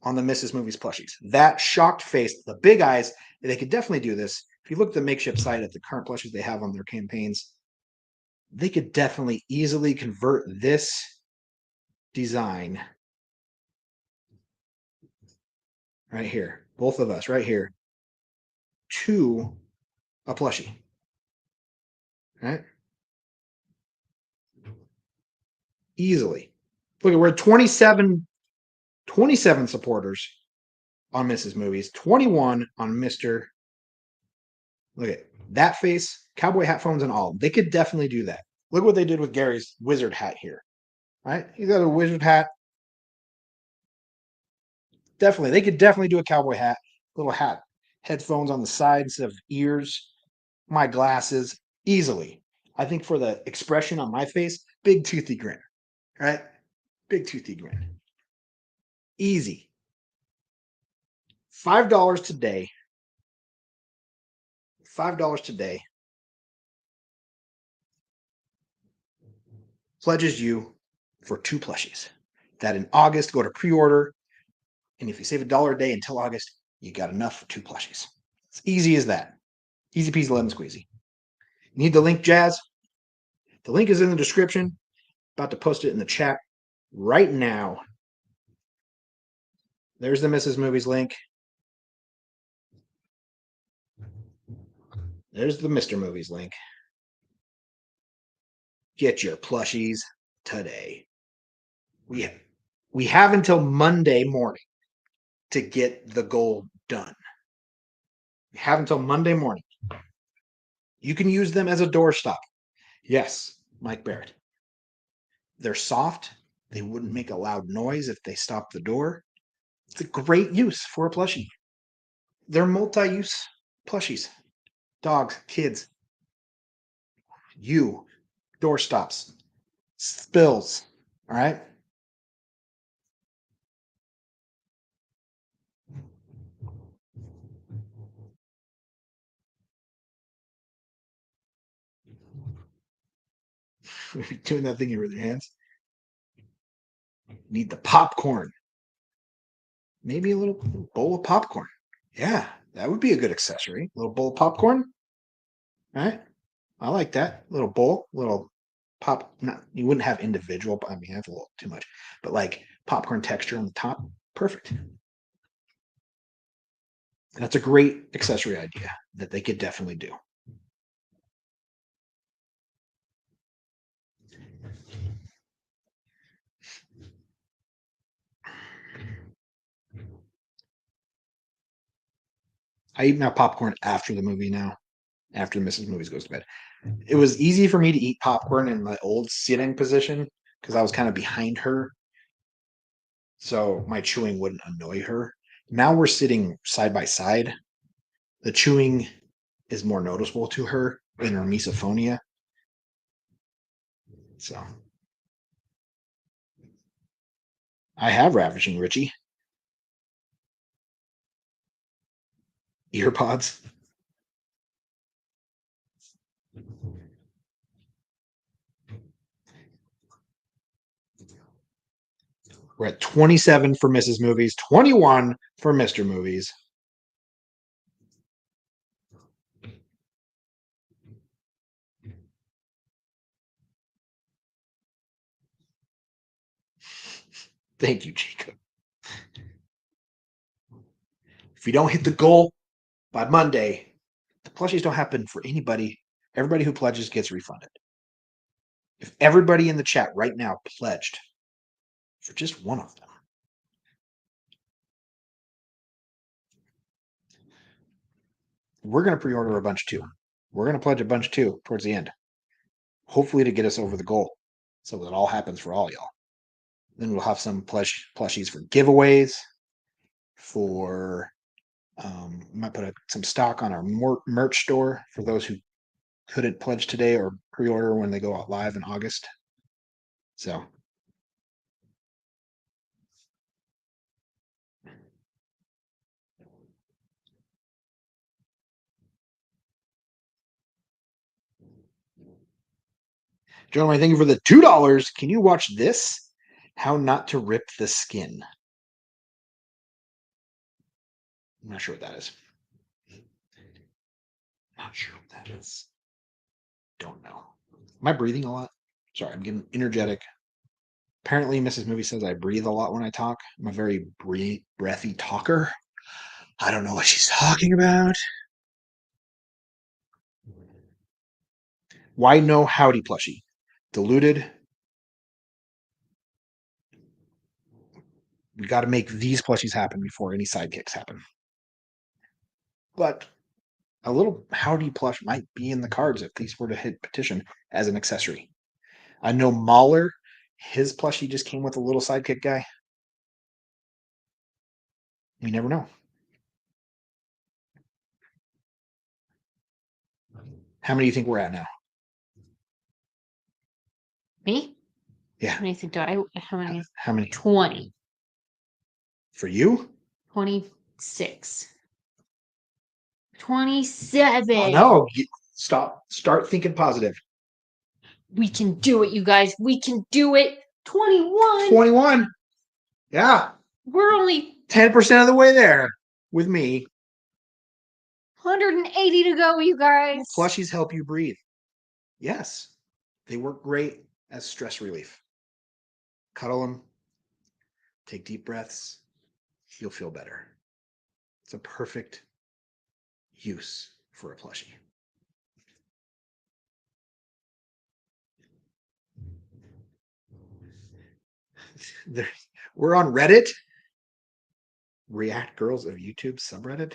on the Mrs. Movies plushies. That shocked face, the big eyes, they could definitely do this. If you look at the Makeship site at the current plushies they have on their campaigns, they could definitely easily convert this design right here, both of us right here, to a plushie. Right? Easily. Look at we're at 27 supporters on Mrs. Movies, 21 on Mr. Look at that face, cowboy hat phones and all. They could definitely do that. Look what they did with Gary's wizard hat here. Right? He's got a wizard hat. Definitely. They could definitely do a cowboy hat, little hat, headphones on the side instead of ears, my glasses, easily. I think for the expression on my face, big toothy grin. Right? Big toothy grin. Easy. $5 today. $5 today. Pledges you for 2 plushies. That in August, go to pre-order. And if you save $1 a day until August, you got enough for 2 plushies. It's easy as that. Easy peasy lemon squeezy. Need the link, Jazz? The link is in the description. About to post it in the chat right now. There's the Mrs. Movies link. There's the Mr. Movies link. Get your plushies today. We have until Monday morning to get the goal done. We have until Monday morning. You can use them as a doorstop. Yes, Mike Barrett. They're soft. They wouldn't make a loud noise if they stopped the door. It's a great use for a plushie. They're multi-use plushies. Dogs, kids. You. Doorstops. Spills. All right? Doing that thing with your hands. Need the popcorn. Maybe a little bowl of popcorn. Yeah, that would be a good accessory. A little bowl of popcorn. All right? I like that. Little bowl, little pop. Not you wouldn't have individual. I mean, that's a little too much. But like popcorn texture on the top, perfect. That's a great accessory idea that they could definitely do. I eat my popcorn after the movie now, after Mrs. Movies goes to bed. It was easy for me to eat popcorn in my old sitting position because I was kind of behind her. So my chewing wouldn't annoy her. Now we're sitting side by side. The chewing is more noticeable to her in her misophonia. So I have Ravishing Richie. Earpods. We're at 27 for Mrs. Movies, 21 for Mr. Movies. Thank you, Jacob. If we don't hit the goal by Monday, the plushies don't happen for anybody. Everybody who pledges gets refunded. If everybody in the chat right now pledged for just one of them, we're going to pre-order a bunch too. We're going to pledge a bunch too towards the end, hopefully to get us over the goal, so that all happens for all y'all. Then we'll have some plushies for giveaways. We might put some stock on our merch store for those who couldn't pledge today or pre-order when they go out live in August. So. Gentlemen, thank you for the $2. Can you watch this? How not to rip the skin. I'm not sure what that is. Not sure what that is. Don't know. Am I breathing a lot? Sorry, I'm getting energetic. Apparently, Mrs. Movie says I breathe a lot when I talk. I'm a very breathy talker. I don't know what she's talking about. Why no howdy plushie? Diluted. We got to make these plushies happen before any sidekicks happen. But a little howdy plush might be in the cards if these were to hit petition as an accessory. I know Mahler, his plushie just came with a little sidekick guy. You never know. How many do you think we're at now? Me? Yeah. How many think do I? How many? How many? 20. For you? 26. 27. Oh, no. Start thinking positive. We can do it, you guys. We can do it. 21. 21. Yeah. We're only 10% of the way there with me. 180 to go, you guys. Plushies help you breathe. Yes. They work great as stress relief. Cuddle them. Take deep breaths. You'll feel better. It's a perfect use for a plushie. We're on Reddit. React Girls of YouTube subreddit.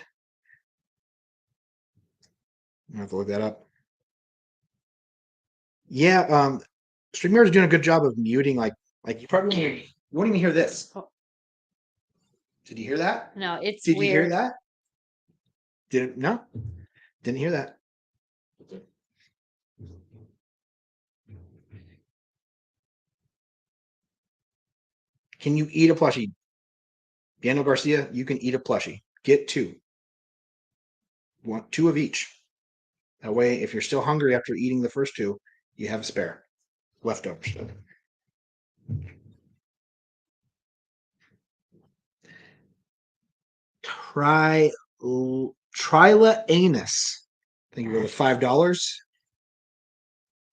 I'm gonna have to look that up. Yeah, StreamYard is doing a good job of muting. Like you probably won't even hear this. Did you hear that? No, it's Did weird. you hear that? Didn't hear that. Can you eat a plushie? Daniel Garcia, you can eat a plushie. Get two. Want two of each. That way, if you're still hungry after eating the first two, you have a spare. Leftovers. Trila Anus. Thank you for the $5.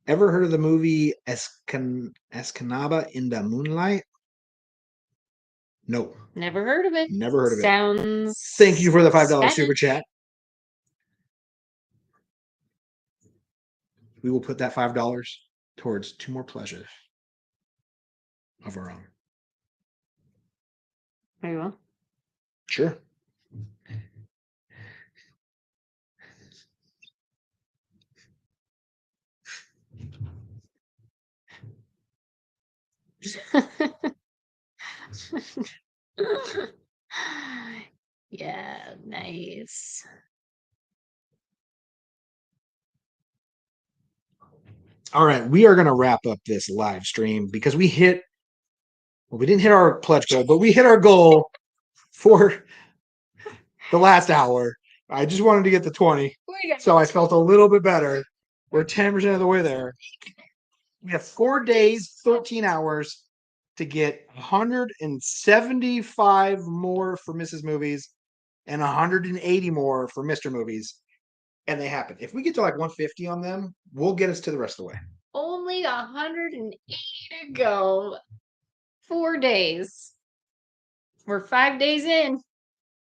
Ever heard of the movie Escanaba in the Moonlight? No. Never heard of it. Never heard of it. Sounds. Thank you for the $5 Spanish. super chat. We will put that $5 towards two more pleasures of our own. Very well. Sure. Yeah, nice. All right, we are going to wrap up this live stream because we didn't hit our pledge goal, but we hit our goal for the last hour. I just wanted to get to 20, so I felt a little bit better. We're 10% of the way there. We have 4 days, 13 hours to get 175 more for Mrs. Movies and 180 more for Mr. Movies. And they happen. If we get to like 150 on them, we'll get us to the rest of the way. Only 180 to go. 4 days. We're 5 days in.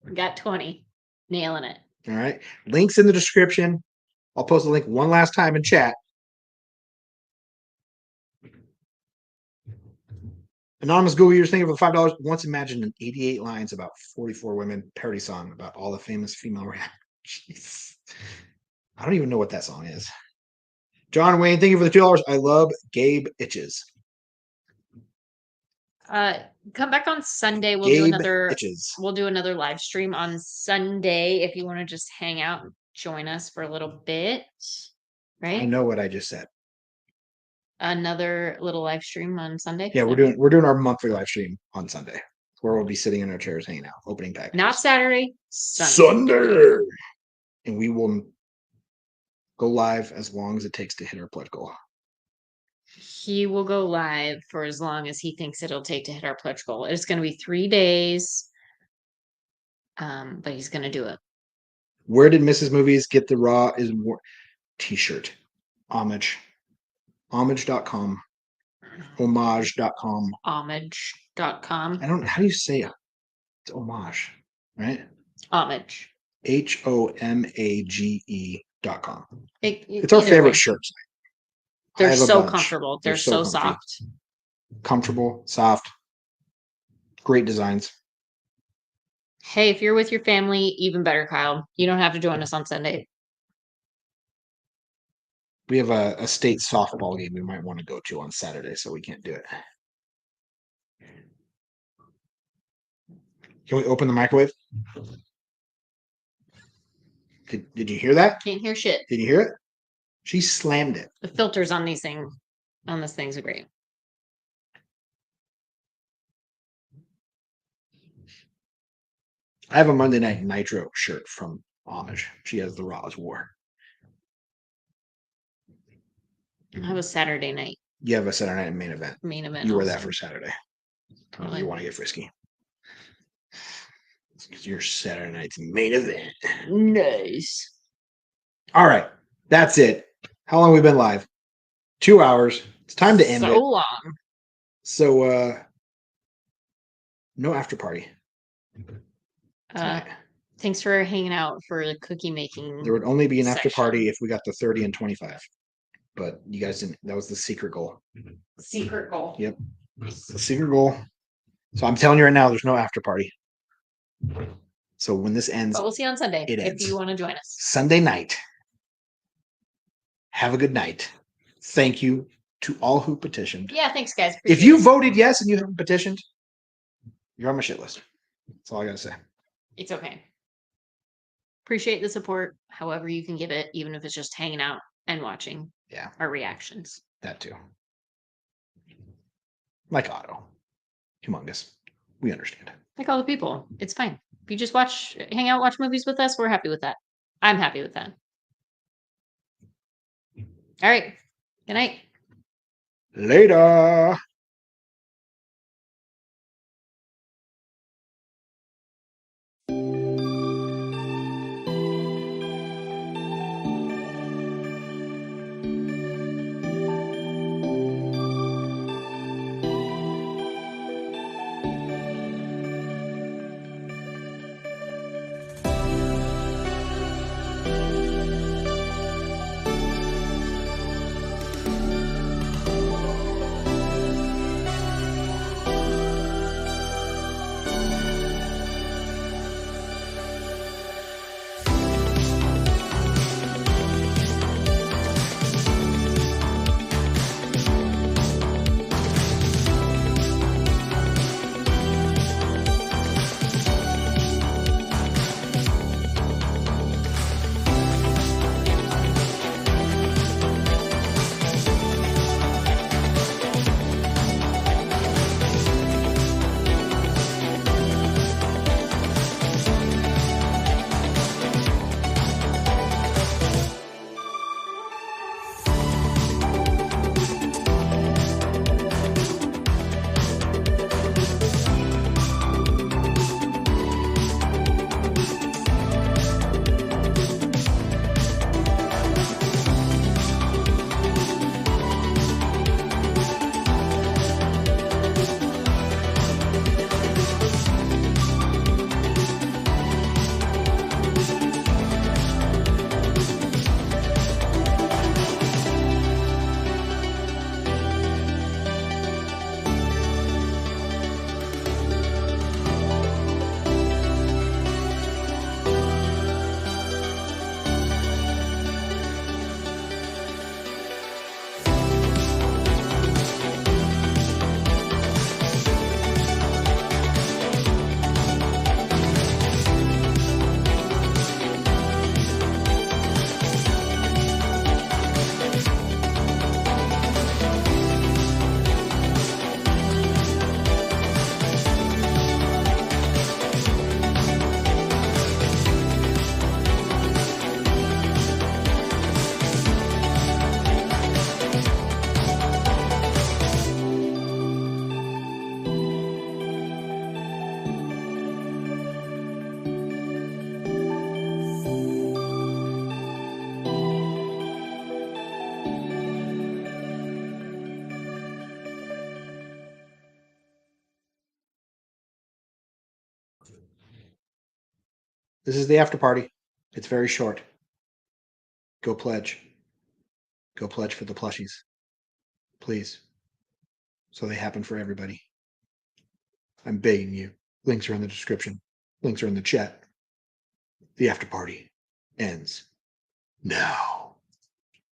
We got 20. Nailing it. All right. Links in the description. I'll post the link one last time in chat. Anonymous Google users, thank you for the $5. Once imagined an 88 lines about 44 women parody song about all the famous female rap. Jeez. I don't even know what that song is. John Wayne, thank you for the $2. I love Gabe Itches. Come back on Sunday. We'll Gabe do another Itches. we'll do another live stream on Sunday if you want to just hang out and join us for a little bit. I Right? know what I just said. Another little live stream on Sunday. Yeah, we're Okay. doing our monthly live stream on Sunday, where we'll be sitting in our chairs hanging out, opening packages. Not Saturday, Sunday. Sunday. And we will go live as long as it takes to hit our pledge goal. He will go live for as long as he thinks it'll take to hit our pledge goal. It's going to be 3 days. But he's going to do it. Where did Mrs. Movies get the raw is more t-shirt? Homage. Homage.com. Homage.com. Homage.com. I don't how do you say it? It's homage, right? Homage. HOMAGE.com. It's our Either favorite way. shirts. I They're have a so bunch. comfortable. They're They're so so comfy. soft. Comfortable, soft, great designs. Hey, if you're with your family, even better, Kyle. You don't have to join us on Sunday. We have a state softball game we might want to go to on Saturday, so we can't do it. Can we open the microwave? Did you hear that? Can't hear shit. Did you hear it? She slammed it. The filters on this thing's are great. I have a Monday Night Nitro shirt from Homage. She has the Raw as War. I have a Saturday night You have a Saturday Night main event. You wear that also. for Saturday. Totally. You want to get frisky. It's your Saturday night's main event. Nice. All right. That's it. How long have we been live? 2 hours. It's time to end So it. long. So no after party. tonight. Thanks for hanging out for the cookie making. There would only be an after section. party if we got the 30 and 25. But you guys didn't. That was the secret goal. Secret goal. Yep. The secret goal. So I'm telling you right now, there's no after party. So when this ends, But we'll see you on Sunday it if ends. you want to join us. Sunday night. Have a good night. Thank you to all who petitioned. Yeah, thanks, guys. If Appreciate you it. voted yes and you haven't petitioned, you're on my shit list. That's all I gotta say. It's okay. Appreciate the support, however you can give it, even if it's just hanging out and watching Yeah, our reactions. that too. Like Otto. Humongous. We understand. Like all the people. It's fine. If you just hang out, watch movies with us, we're happy with that. I'm happy with that. All right. Good night. Later. This is the after party. It's very short. Go pledge. Go pledge for the plushies. Please. So they happen for everybody. I'm begging you. Links are in the description. Links are in the chat. The after party ends now.